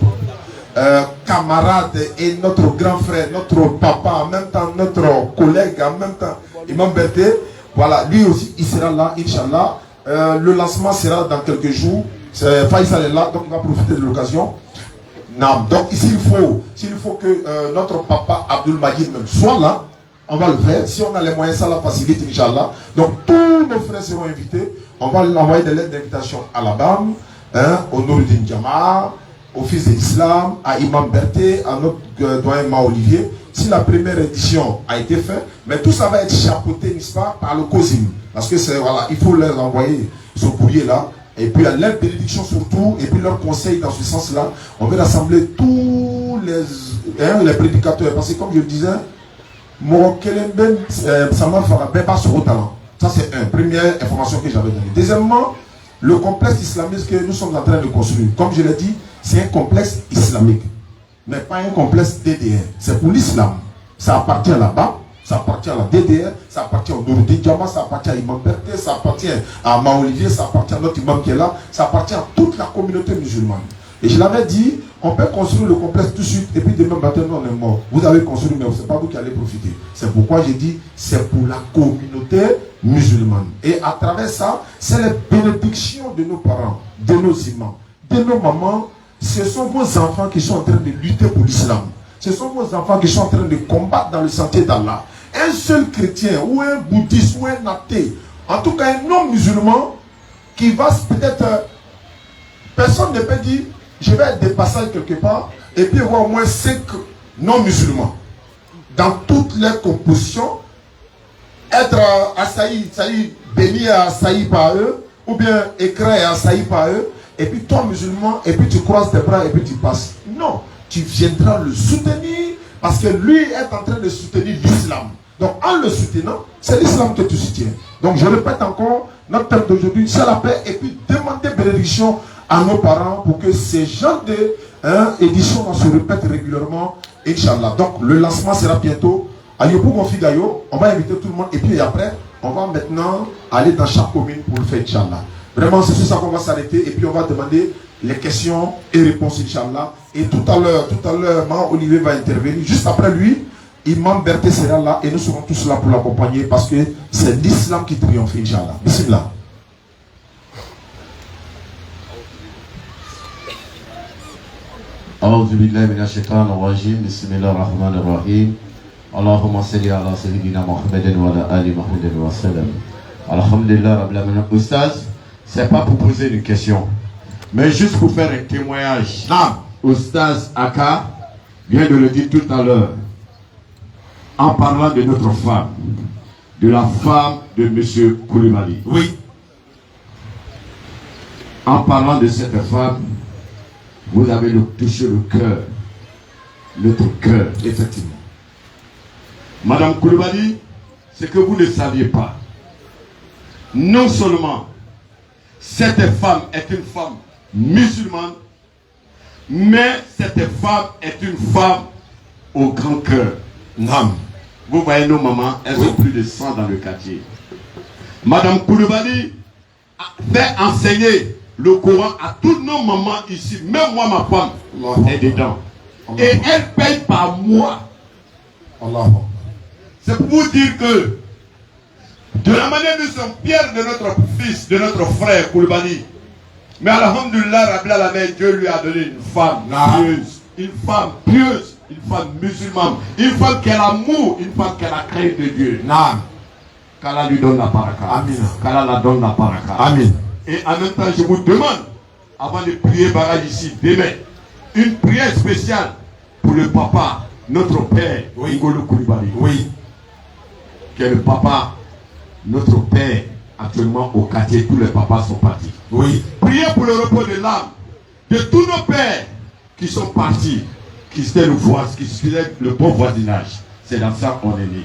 B: camarade et notre grand frère, notre papa, en même temps notre collègue, en même temps Imam Berthe, voilà, lui aussi il sera là, Inch'Allah. Le lancement sera dans quelques jours. Faisal est là, donc il va profiter de l'occasion. Non, donc s'il faut que notre papa Abdul Majid même soit là, on va le faire. Si on a les moyens, ça la facilite, Inch'Allah. Donc tous nos frères seront invités. On va leur envoyer des lettres d'invitation à la BAM, au Nouruddin Jama, au fils de l'islam, à Imam Berthe, à notre doyen Mao Olivier. Si la première édition a été faite, mais tout ça va être chapeauté, n'est-ce pas, par le COSIM. Parce que c'est, voilà, il faut leur envoyer ce courrier là. Et puis à leur bénédiction surtout, et puis leur conseil dans ce sens-là. On va rassembler tous les prédicateurs. Parce que comme je le disais, Morokelemben, ça m'a fait pas sur au talent. Ça c'est une première information que j'avais donnée. Deuxièmement, le complexe islamiste que nous sommes en train de construire, comme je l'ai dit, c'est un complexe islamique. Mais pas un complexe DDR. C'est pour l'islam. Ça appartient là-bas. Ça appartient à la DDR, ça appartient au Nouruddin Jama, ça appartient à Imam Berthe, ça appartient à Mao Olivier, ça appartient à notre imam qui est là, ça appartient à toute la communauté musulmane. Et je l'avais dit, on peut construire le complexe tout de suite et puis demain matin on est mort. Vous avez construit, mais ce n'est pas vous qui allez profiter. C'est pourquoi j'ai dit, c'est pour la communauté musulmane. Et à travers ça, c'est les bénédictions de nos parents, de nos imams, de nos mamans. Ce sont vos enfants qui sont en train de lutter pour l'islam. Ce sont vos enfants qui sont en train de combattre dans le sentier d'Allah. Un seul chrétien, ou un bouddhiste, ou un athée, en tout cas un non-musulman, qui va peut-être... personne ne peut dire, je vais être dépassé quelque part, et puis voir au moins 5 non-musulmans.
A: dans toutes les compositions, être assailli, c'est-à-dire béni et assailli par eux, ou bien écrit et assailli par eux, et puis toi musulman, et puis tu croises tes bras et puis tu passes. Non, tu viendras le soutenir parce que lui est en train de soutenir l'islam. Donc en le soutenant, c'est l'islam que tu soutiens. Donc je répète encore, notre thème d'aujourd'hui, c'est la paix, et puis demander bénédiction à nos parents pour que ces genres d'éditions se répètent régulièrement, Inch'Allah. Donc le lancement sera bientôt à Yopou Gonfigayo. On va inviter tout le monde, et puis après, on va maintenant aller dans chaque commune pour le faire, Inch'Allah. Vraiment, c'est sur ça qu'on va s'arrêter, et puis on va demander les questions et réponses, Inch'Allah. Et tout à l'heure, Maman Olivier va intervenir. Juste après lui, Imam Berté sera là, et nous serons tous là pour l'accompagner, parce que c'est l'islam qui triomphe, Inch'Allah. Bismillah.
E: أعوذ بالله من الشيطان الرجيم بسم الله الرحمن الرحيم اللهم صل على سيدنا محمد وعلى آل محمد وسلم الحمد لله رب العالمين. Oustaz, c'est pas pour poser une question, mais juste pour faire un témoignage. Oustaz Aka vient de le dire tout à l'heure en parlant de notre femme, de la femme de M. Koulibaly.
A: Oui.
E: En parlant de cette femme, vous avez touché le cœur, notre cœur.
A: Effectivement.
E: Madame Koulibaly, ce que vous ne saviez pas, non seulement cette femme est une femme musulmane, mais cette femme est une femme au grand cœur.
A: Non.
E: Vous voyez nos mamans, elles ont plus de 100 dans le quartier. Madame Koulibaly fait enseigner le Coran à toutes nos mamans ici, même moi ma femme est dedans. Et elle paye par mois. C'est pour vous dire que de la manière dont nous sommes fiers de notre fils, de notre frère Koulibaly, mais alhamdulillah, Rabbi Alamin, Dieu lui a donné une femme pieuse, une femme pieuse, une femme musulmane, une femme qui a l'amour, une femme qui a la crainte de Dieu. Qu'Allah lui donne la baraka.
A: Amen.
E: Qu'Allah la donne la baraka.
A: Amen.
E: Et en même temps, je vous demande, avant de prier barrage ici, demain, une prière spéciale pour le papa, notre père, Ngolo Koulibaly.
A: Oui.
E: Qui est le papa, notre père, actuellement au quartier, tous les papas sont partis.
A: Oui.
E: Priez pour le repos de l'âme de tous nos pères qui sont partis, qui étaient le bon voisinage. C'est dans ça qu'on est né.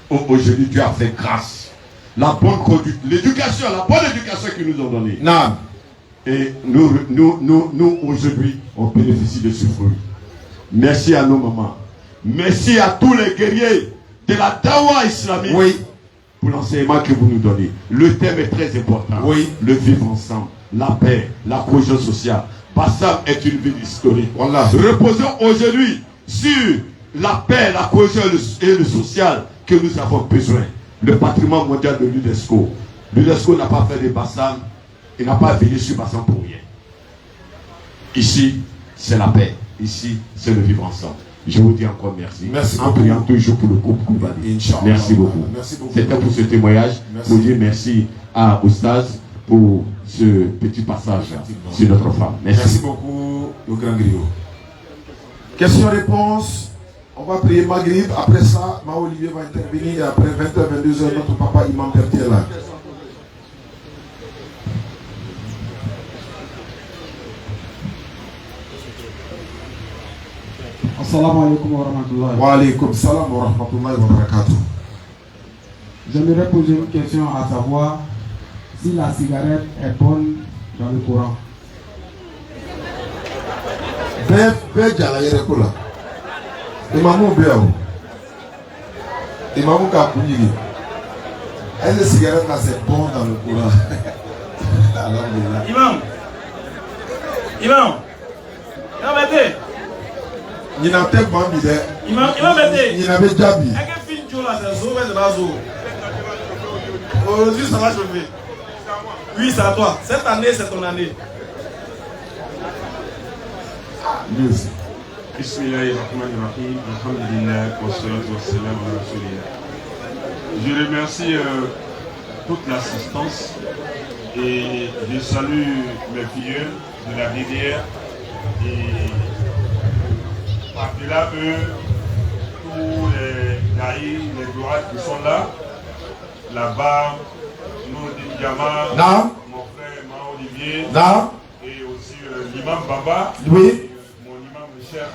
E: Aujourd'hui, Dieu a fait grâce. La bonne conduite, l'éducation, la bonne éducation qu'ils nous ont donnée.
A: Non.
E: Et nous aujourd'hui, on bénéficie de ce fruit. Merci à nos mamans. Merci à tous les guerriers de la Dawa islamique.
A: Oui.
E: Pour l'enseignement que vous nous donnez. Le thème est très important.
A: Oui.
E: Le vivre ensemble, la paix, la cohésion sociale. Bassam est une ville historique.
A: Voilà.
E: Reposons aujourd'hui sur la paix, la cohésion et le social que nous avons besoin. Le patrimoine mondial de l'UNESCO. L'UNESCO n'a pas fait de Bassam, il n'a pas veillé sur Bassam pour rien. Ici, c'est la paix. Ici, c'est le vivre ensemble. Je vous dis encore merci.
A: Merci
E: en priant toujours pour le couple Koulibaly. Merci beaucoup. C'était pour ce témoignage. Pour dire merci à Oustaz pour ce petit passage sur notre femme.
A: Merci beaucoup, le grand griot. Question-réponse. On va prier Maghrib. Après ça, Ma Olivier va intervenir. Et après 20h, 22h, notre papa Imam Berté est là.
F: Assalamu alaikum wa rahmatullahi.
A: Wa alaikum salam wa rahmatullahi wa barakatuh.
F: J'aimerais poser une question à savoir si la cigarette est bonne dans le Coran.
A: Est-ce que la cigarette là c'est bon dans le Coran?
D: Imam, Berté.
A: Il n'a peut-être pas mis d'air.
D: Imam Berté.
A: Il avait déjà mis.
D: Est-ce que Finjo là c'est zo, mais c'est pas zo? Aujourd'hui ça va chauffer. Oui, c'est à toi. Cette année c'est ton année.
A: Music.
G: Bismillahirrahmanirrahim. Alhamdulillah. Wassalatu wassalamu ala rasulillah. Je remercie toute l'assistance et je salue mes filles de la DDR et par-delà eux, tous les Naï, les droites qui sont là, là-bas, Nourdine Diama, mon frère Mao Olivier, et aussi l'imam Baba,
A: oui.
G: mon imam le cher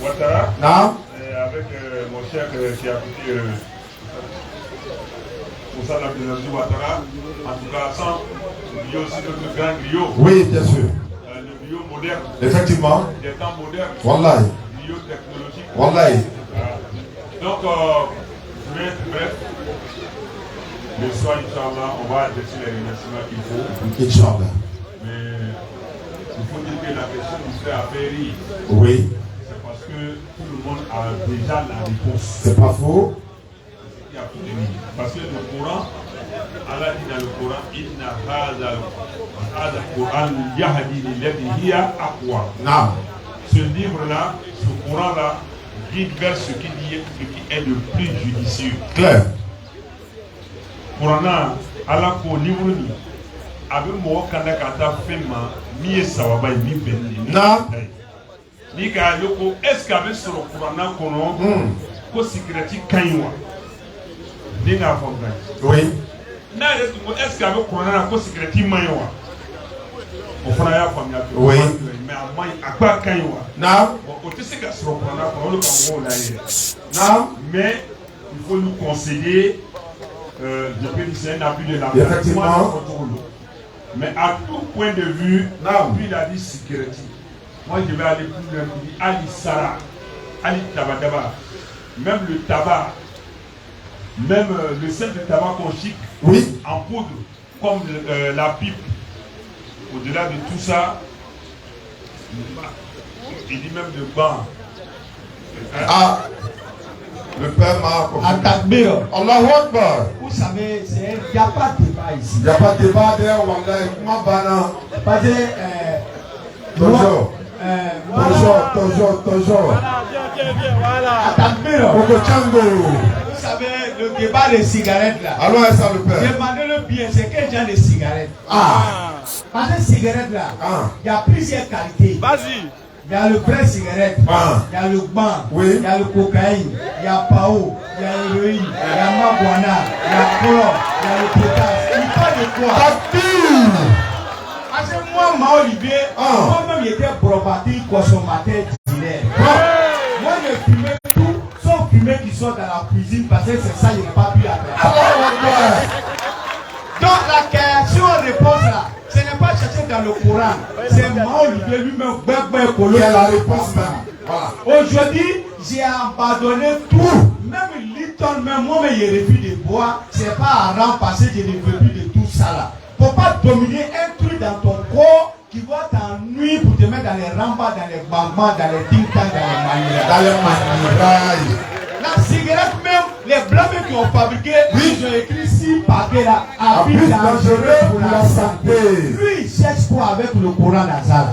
G: Ouattara, et avec mon cher qui a coûté Moussa Abdelaziz Ouattara, en tout cas sans oublier aussi notre grand griot.
A: Oui, bien sûr.
G: Le griot moderne.
A: Effectivement.
G: Des temps modernes.
A: Wallahi.
G: Le griot technologique.
A: Wallahi.
G: Donc, je vais être bref. Le soir, Inch'Allah, on va adresser les remerciements qu'il faut.
A: Inch'Allah. Mais
G: il faut dire que la question du frère a fait rire.
A: Oui.
G: C'est parce que tout le monde a déjà la réponse.
A: C'est pas faux.
G: Il y a tout de rire. Parce que le Coran, Allah dit dans le Coran, Inna hadha Coran yahdi lillati hiya aqwa. Ce livre-là, ce Coran-là, guide vers ce qui est le plus judicieux.
A: Clair.
G: Coran, Allah ko livre ni, avec moi quand on fait mi est sawaba mi benni. Ni ka yoko est-ce qu'avec sur le Coran kono ko secret kanwa. Ni na fonga.
A: Oui.
G: Na est-ce qu'avec Coran ko secret manwa. O fana ya famia.
A: Oui.
G: Mais à moi akwa kanwa.
A: Bon,
G: tu sais que sur le Coran ko le Cameroun là. Mais il faut nous conseiller depuis c'est un appui de la
A: effectivement.
G: Mais à tout point de vue, lui il a dit sécurité. Moi je vais aller plus loin. Il dit Ali Sara, Ali Tabadaba, même le tabac, même le simple tabac qu'on chic en poudre, comme la pipe. Au-delà de tout ça, il dit même le banc.
A: Le père m'a
B: Atakbir.
A: Allahu Akbar.
B: Vous savez, il n'y a pas de débat ici.
A: Il n'y a pas de débat d'ailleurs, Wallahi. Comment bana?
B: Parce que.
A: Toujours.
B: Atakbir.
A: Vous
B: savez, le débat des cigarettes là.
A: Alors, ça le père.
B: Demandez-le bien, c'est quel genre de cigarette? Parce que cigarette là, il y a plusieurs qualités.
D: Vas-y.
B: Il y a le vrai cigarette, il y a le ban, il y a le cocaïne, il y a Pao, il y a l'héroïne, il y a Maguana, il y a Chlore, il y a le potasse. Il parle de quoi? Parce que moi, Mao Olivier, moi-même j'étais probateur, consommateur d'hiver. Moi je fumais tout, sauf fumer qui sort dans la cuisine parce que c'est ça, je n'ai pas pu attendre. Donc la question-réponse là, ce n'est pas chercher dans le Coran, c'est Mao Olivier lui-même qui a la réponse là. Aujourd'hui, j'ai abandonné tout, même Litton, même moi, mais il refuse de boire, c'est pas à remplacer, je ne veux plus de tout ça là. Faut pas dominer un truc dans ton corps qui va t'ennuyer pour te mettre dans les rambas, dans les bambas, dans les ding-tang, dans les manières. La cigarette même, les blancs qui ont fabriqué, ils ont écrit 6 paquets là, à plus dangereux pour la santé. Lui, il cherche quoi avec le Coran Nazar?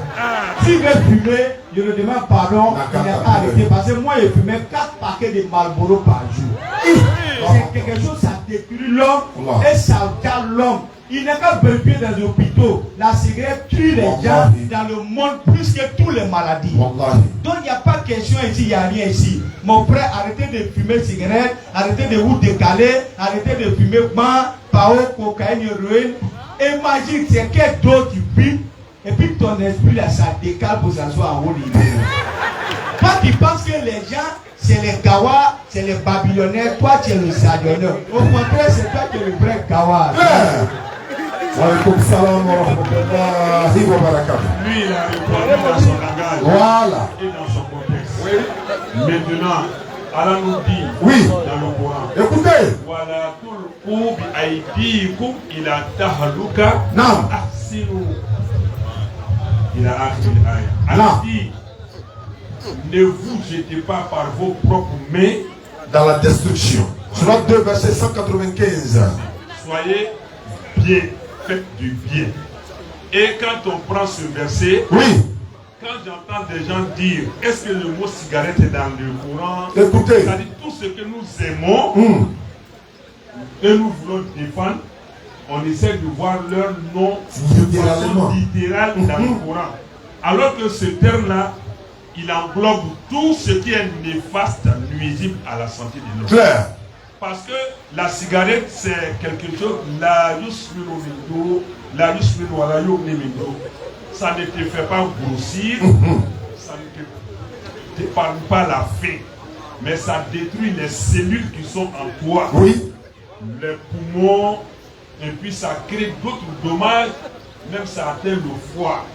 B: S'il veut fumer, je le demande pardon, il n'est pas arrêté. Parce que moi, je fumais 4 paquets de Marlboro par jour. C'est quelque chose, ça détruit l'homme et ça garde l'homme. Il n'est qu'à vérifier dans les hôpitaux. La cigarette tue les gens dans le monde plus que toutes les maladies. Donc il n'y a pas de question ici, il n'y a rien ici. Mon frère, arrêtez de fumer cigarette, arrêtez de vous décaler, arrêtez de fumer ban, pao, cocaïne, héroïne. Imagine, c'est quel d'autre tu fumes et puis ton esprit là, ça décale pour s'asseoir en haut niveau. Toi tu penses que les gens, c'est les Gawa, c'est les Babylonnaires, toi tu es le Sadionneur. Au contraire, c'est toi qui es le vrai Gawa.
A: Alaykoum salam wa rahmatullahi wa barakatuh.
G: Lui, il a répondu dans son langage.
A: Voilà.
G: Et dans son contexte. Maintenant, Allah nous dit dans le Coran.
A: Écoutez.
G: Voilà tulqu bi aydikum ila tahluka.
A: Naam.
G: Ahsinu. Il a akhir l'aya. Allah dit, ne vous jetez pas par vos propres mains
A: dans la destruction. Surat 2, verset 195.
G: Soyez bien. Faites du bien. Et quand on prend ce verset, quand j'entends des gens dire est-ce que le mot cigarette est dans le Coran,
A: écoutez,
G: c'est-à-dire tout ce que nous aimons et nous voulons défendre, on essaie de voir leur nom de façon littérale dans le Coran. Alors que ce terme-là, il englobe tout ce qui est néfaste, nuisible à la santé de l'homme.
A: Claire.
G: Parce que la cigarette, c'est quelque chose, ça ne te fait pas grossir, ça ne t'épargne pas la faim, mais ça détruit les cellules qui sont en toi,
A: oui,
G: les poumons, et puis ça crée d'autres dommages, même ça atteint le foie.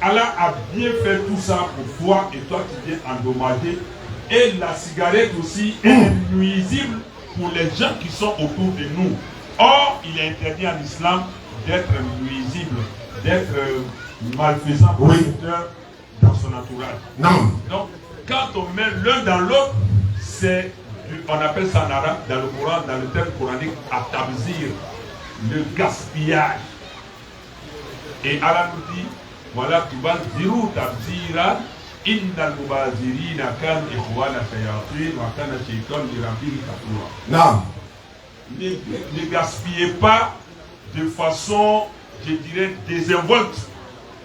G: Allah a bien fait tout ça pour toi et toi tu viens endommagé. Et la cigarette aussi est nuisible pour les gens qui sont autour de nous. Or, il est interdit en islam d'être nuisible, d'être malfaisant pour quelqu'un dans son entourage.
A: Non.
G: Donc, quand on met l'un dans l'autre, c'est, on appelle ça en arabe, dans le Coran, dans le terme coranique, at-tabzir, le gaspillage. Et Allah nous dit, voilà, tu vas dire tabzira, innal mubazirina kan ikhwana shayatin wa kana shaytan li rabbihi kafura.
A: Non.
G: Ne gaspillez pas de façon, je dirais, désinvolte,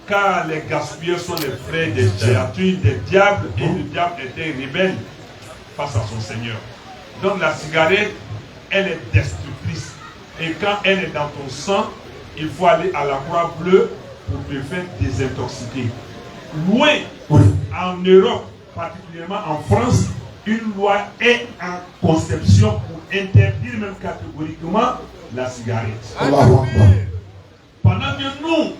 G: car les gaspilleurs sont les frères des créatures, des diables, et le diable était rebelle face à son Seigneur. Donc la cigarette, elle est destructrice. Et quand elle est dans ton sang, il faut aller à la croix bleue pour te faire désintoxiquer. Loin, en Europe, particulièrement en France, une loi est en conception pour interdire même catégoriquement la cigarette. Pendant que nous,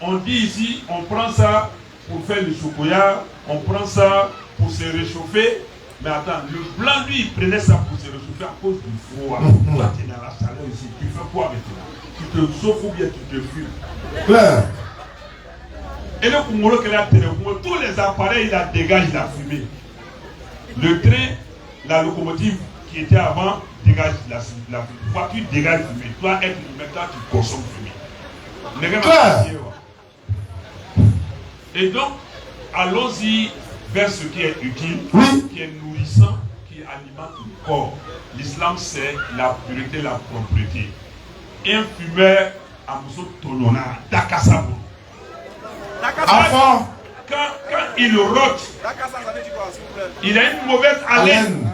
G: on dit ici, on prend ça pour faire le chocolat, on prend ça pour se réchauffer. Mais attends, le blanc, lui, il prenait ça pour se réchauffer à cause du froid. Toi, tu es dans la chaleur ici, tu fais quoi maintenant? Tu te chauffes ou bien tu te fumes?
A: Claire.
G: Et le Kumoro, tous les appareils, il a dégagé la fumée. Le train, la locomotive qui était avant, dégage la fumée. La voiture dégage la fumée. Toi, être humain, toi, tu consommes fumée.
A: Claire.
G: Et donc, allons-y vers ce qui est utile,
A: oui,
G: qui est nourrissant, qui alimente le corps. L'islam, c'est la pureté, la propreté. Un fumeur a besoin de tonona, d'akasabo.
A: Avant,
G: quand il rote, il a une mauvaise haleine.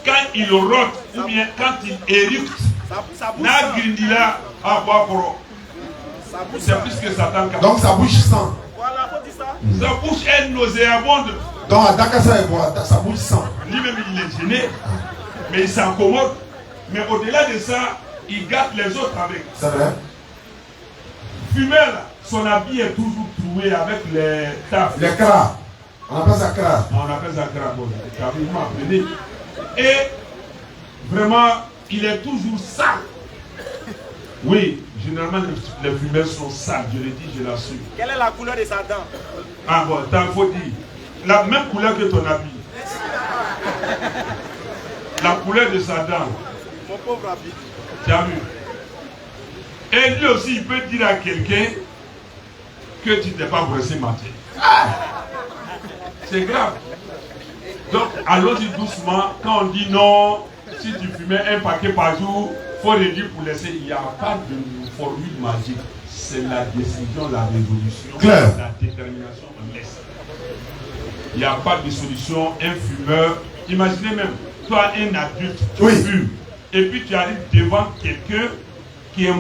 G: Quand il rote, ou bien quand il éructe, c'est plus que Satan.
A: Donc sa bouche sent.
G: Sa bouche est nauséabonde.
A: Donc à Dakassa, sa bouche sent.
G: Lui-même il est gêné, mais il s'incommode. Mais au-delà de ça, il gâte les autres avec.
A: C'est vrai.
G: Fumeur là, son habit est toujours troué avec les taffes.
A: Les cras. On appelle ça cras.
G: On appelle ça cras. Et vraiment, il est toujours sale. Oui, généralement les fumeurs sont sales, je le dis, je l'assure.
H: Quelle est la couleur de sa dent?
G: Ah bon, il faut dire. La même couleur que ton habit. La couleur de sa dent.
H: Mon pauvre habit.
G: Tu as vu? Et lui aussi, il peut dire à quelqu'un que tu n'es pas brossé matin. C'est grave. Donc, allons-y doucement. Quand on dit non, si tu fumais un paquet par jour, il faut réduire pour laisser. Il n'y a pas de formule magique. C'est la décision, la résolution,
A: Claire.
G: La détermination, on laisse. Il n'y a pas de solution. Un fumeur, imaginez même, toi, un adulte, tu fumes, et puis tu arrives devant quelqu'un qui est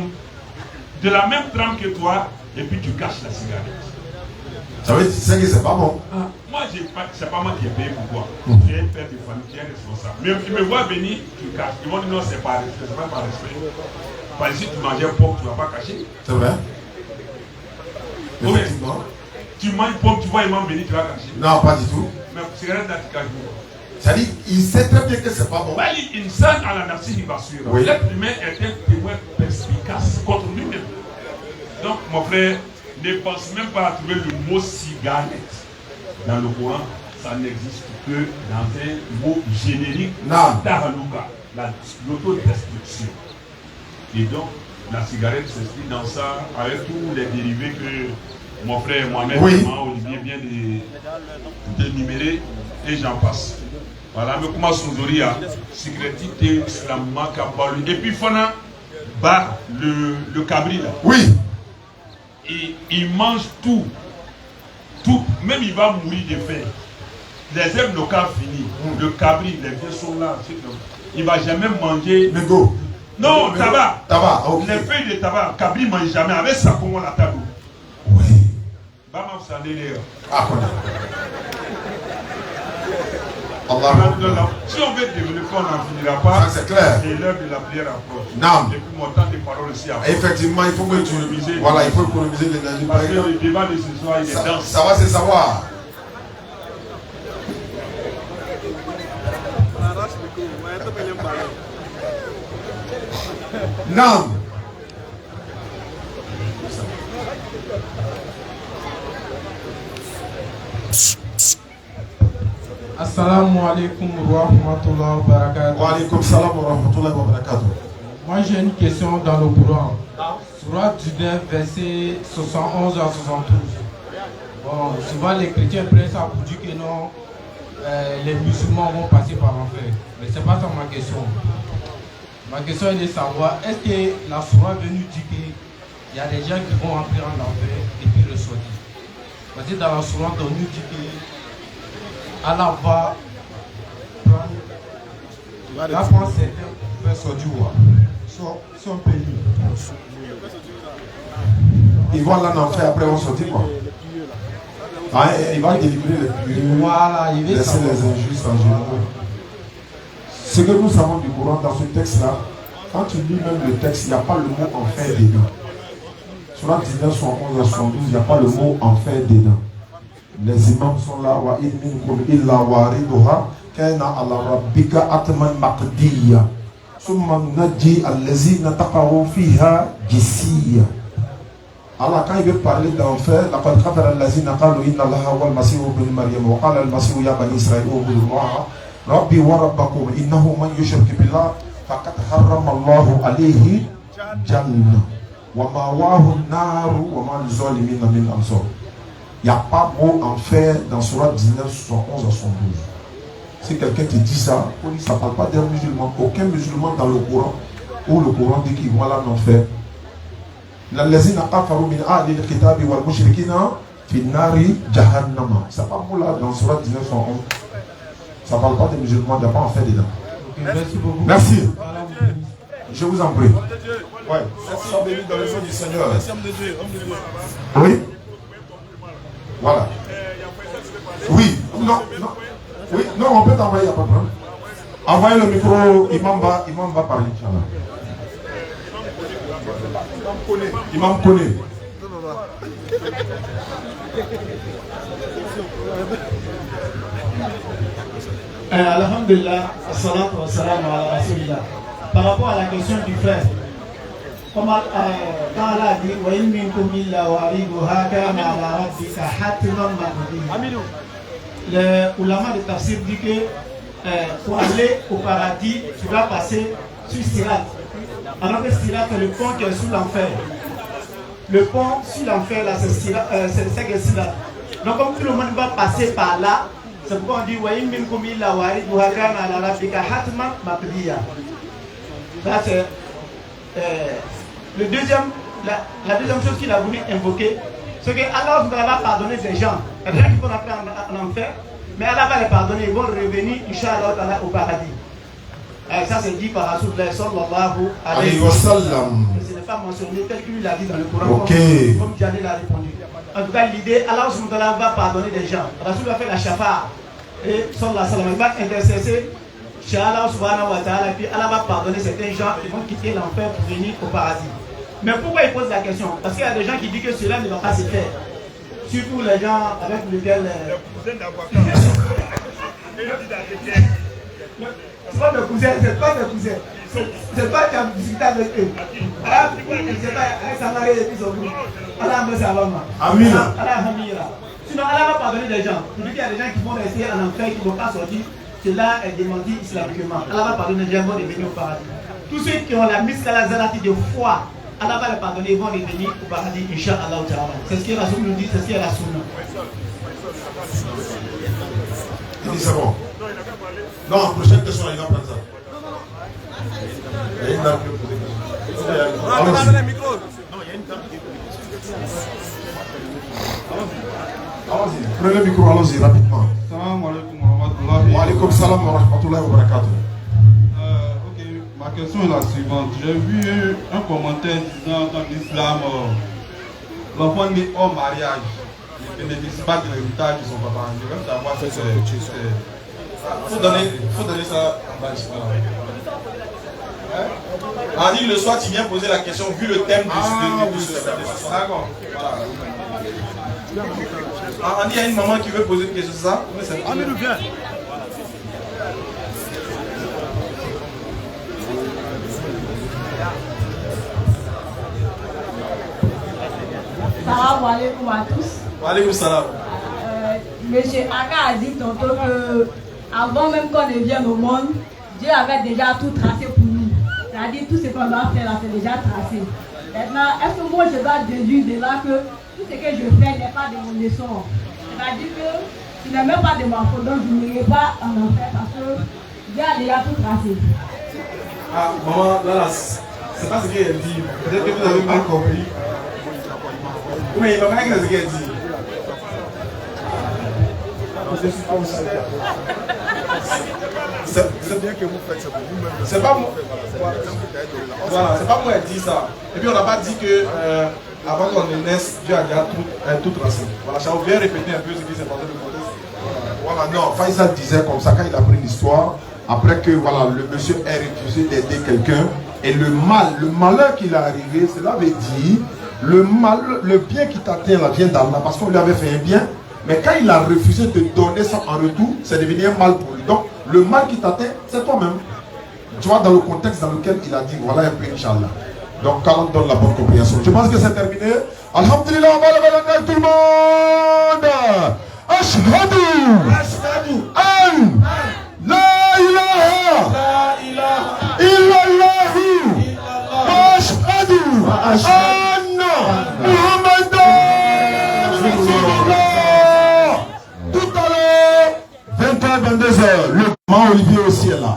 G: de la même trempe que toi, et puis tu caches la cigarette.
A: Ça veut dire que c'est pas bon.
G: Ah, moi, c'est pas moi qui ai payé pourquoi. Tu es un père de famille, tu es responsable. Mais tu me vois venir, tu caches. Ils vont dire non, c'est pas respect, c'est pas par respect. Parce que si tu mangeais pomme, tu ne vas pas cacher.
A: C'est vrai.
G: Oui. Tu manges pomme, tu vois, ils m'ont venir, tu vas cacher.
A: Non, pas du tout.
G: Mais cigarette là, tu caches beaucoup.
A: Ça dit, il sait très bien que c'est pas bon.
G: Une scène à la nation, il va suivre. L'être humain est un témoin perspicace contre lui-même. Donc, mon frère, ne pense même pas à trouver le mot cigarette dans le Coran. Ça n'existe que dans un mot générique. Tahalouka, l'autodestruction. Et donc, la cigarette s'inscrit dans ça avec tous les dérivés que mon frère Mohamed Olivier vient d'énumérer et j'en passe. Voilà, mais comment Sonzoria, sécurité, islamement, kabalu. Et puis, Fana, bah, le cabri là.
A: Oui.
G: Il mange tout. Tout même il va mourir de faim. Les herbes locales finies, le cabri, les vieux sont là. Il ne va jamais manger.
A: Nego.
G: Non, tabac.
A: Tabac, ok.
G: Les feuilles de tabac, cabri ne mange jamais. Avec ça, comment la table.
A: Oui.
G: Bama, vous allez les.
A: Ah,
G: si on veut développer, on n'en finira pas.
A: C'est clair.
G: Et l'heure de la prière approche.
A: Non.
G: Et puis mon temps de parole aussi approche.
A: Effectivement, il faut que tu voilà, il faut économiser l'énergie.
G: Parce que le débat de ce soir, il est dense.
A: Ça va, c'est savoir. Non.
F: Assalamu alaikum wa rahmatullahi wa barakatuh.
A: Wa alaikum salam wa rahmatullahi wa barakatuh.
F: Moi j'ai une question dans le Coran. Surat 19, verset 71 à 72. Bon, souvent les chrétiens prennent ça pour dire que non, les musulmans vont passer par l'enfer. Mais c'est pas ça ma question. Ma question est de savoir, est-ce que la Surah est venue dire qu'il y a des gens qui vont entrer en enfer et puis ressortir? Parce que dans la Surah, on nous dit que Allah va prendre certains pour faire sortir. Si on peut lire.
A: Ils vont aller en enfer, après ils vont sortir quoi. Ah, il va délivrer les plus.
F: Voilà, il va
A: laisser les injustes en général. Ce que nous savons du Coran dans ce texte-là, quand tu lis même le texte, il n'y a pas le mot enfer dedans. Sur la 19, 71 à 72, il n'y a pas le mot enfer dedans. Les imams sont là, wa in minkum illa wariduha kana ala rabbika atman maqdiya summa nunajji allazina taqaw fiha jisiya. Allah, quand il veut parler d'enfer, laqad kafara allazina qalu inna allaha wal masih ibn maryam wa qala al masih ya bani israil ubudullaha rabbi wa rabbakum innahu man yushrik billah faqad harrama allahu alayhi jannah wa ma'wahu an-nar wa ma lizalimin min ansar. Il n'y a pas mot enfer dans Surah 19, 71 à 72. Si quelqu'un te dit ça, ça ne parle pas d'un musulman. Aucun musulman dans le Coran, où le Coran dit qu'il va là en enfer. L'allazina kafaru min ahli al-kitabi wal mushrikina fi nari jahannama. Ça pas mot là dans Surah 19, 71. Ça ne parle pas des musulmans, il n'y a pas enfer dedans.
F: Okay, merci beaucoup.
A: Merci. Je vous en prie. Ouais. Sois béni dans le nom du Seigneur. Oui. Voilà. Oui, non, non. Oui, non, on peut t'envoyer, il n'y a pas de problème. Envoyez le micro, Imam va parler, Inch'Allah. Imam connaît.
I: Alhamdulillah, assalatu wassalamu ala rasulillah. Par rapport à la question du frère, quand Allah a dit wa in minkum illa wariduha kana ala rabbika hatman maqdiya. Le ulama de tafsir dit que pour aller au paradis, tu vas passer sur Sirat. Alors que Sirat c'est le pont qui est sous l'enfer. Le pont sur l'enfer là, c'est le Sirat. Donc comme tout le monde va passer par là, c'est pourquoi on dit wa in minkum illa wariduha kana ala rabbika hatman maqdiya. Ça c'est la deuxième chose qu'il a voulu invoquer, c'est que Allah va pardonner des gens. Il y a des gens qui vont entrer en enfer, mais Allah va les pardonner, ils vont revenir, Inch'Allah, au paradis. Ça c'est dit par Rasulullah sallallahu alayhi wa sallam. Ce n'est pas mentionné tel qu'il l'a dit dans le Coran, comme Djani l'a répondu. En tout cas, l'idée, Allah va pardonner des gens. Rasulullah fait la shafa, et sallallahu alayhi wa sallam, il va intercéder chez Allah subhanahu wa ta'ala, puis Allah va pardonner certains gens qui vont quitter l'enfer pour venir au paradis. Mais pourquoi il pose la question? Parce qu'il y a des gens qui disent que cela ne va pas se faire. Surtout les gens avec lesquels... C'est pas des cousins, c'est pas des cousins. C'est pas qu'à discuter avec eux. Allah, c'est pas avec sa mariée et puis son groupe. Allah me salama. Amin. Allah hamira. Sinon Allah va pardonner des gens. Il dit qu'il y a des gens qui vont rester en enfer, qui ne vont pas sortir. Cela est démenti islamiquement. Allah va pardonner des gens, vont devenir au paradis. Tous ceux qui ont la miskala zarati de foi, Allah va les pardonner, ils vont revenir au paradis, Inch'Allah. C'est ce que Rasoul nous dit, c'est ce qu'il y a la sunna.
A: Il dit c'est bon. Non, prochaine question, il va prendre ça. Il y a une dame qui veut poser une question. Non, il y a une dame qui veut poser une question. Allons-y. Prenez le micro, allons-y rapidement.
J: Salam alaikum wa rahmatullahi.
A: Wa alaikum salam wa rahmatullahi wa barakatuh.
J: Ok, ma question est la suivante. J'ai vu un commentaire disant dans l'islam, l'enfant né hors mariage ne bénéficie pas de l'héritage de son papa. Je veux savoir si c'est. Faut donner ça en bas.
D: On dit le soir, tu viens poser la question vu le thème de ce soir.
J: D'accord.
D: On dit il y a une maman qui veut poser une question, c'est ça?
H: Amirou, viens.
K: Salam alaikum à tous.
D: Wa alaikum salam.
K: Monsieur Aka a dit tantôt que avant même qu'on ne vienne au monde, Dieu avait déjà tout tracé pour nous. C'est-à-dire tout ce qu'on doit faire là, c'est déjà tracé. Maintenant, est-ce que moi je dois déduire de là que tout ce que je fais n'est pas de mon essor? C'est-à-dire que ce n'est même pas de ma faute, donc je n'irai pas en enfer parce que Dieu a déjà tout tracé.
D: Ah, maman, là, c'est pas ce qu'elle dit. Peut-être que vous avez mal compris. Oui, maman, qu'est-ce qu'elle dit?
H: C'est bien que vous faites, c'est pour vous-même.
D: C'est pas moi. Voilà, c'est pas moi qui dit ça. Et puis on n'a pas dit que avant qu'on naisse, Dieu a déjà tout tracé. Voilà, je vais répéter un peu ce qui s'est passé de côté.
A: Voilà, non, Faisal disait comme ça quand il a pris l'histoire, après que voilà, le monsieur ait refusé d'aider quelqu'un, et le malheur qui est arrivé, cela veut dire, le bien qui t'atteint là vient d'Allah, parce qu'on lui avait fait un bien, mais quand il a refusé de donner ça en retour, c'est devenu un mal pour lui. Donc, le mal qui t'atteint, c'est toi-même. Tu vois, dans le contexte dans lequel il a dit, voilà un peu, Inch'Allah. Donc, quand on donne la bonne compréhension. Je pense que c'est terminé. Alhamdulillah, on va lever tout le monde. Ashhadu an la ilaha illallah wa ashhadu anna Muhammadan Rasulullah. Tout à l'heure, 20h, 22h, le grand Olivier aussi est là.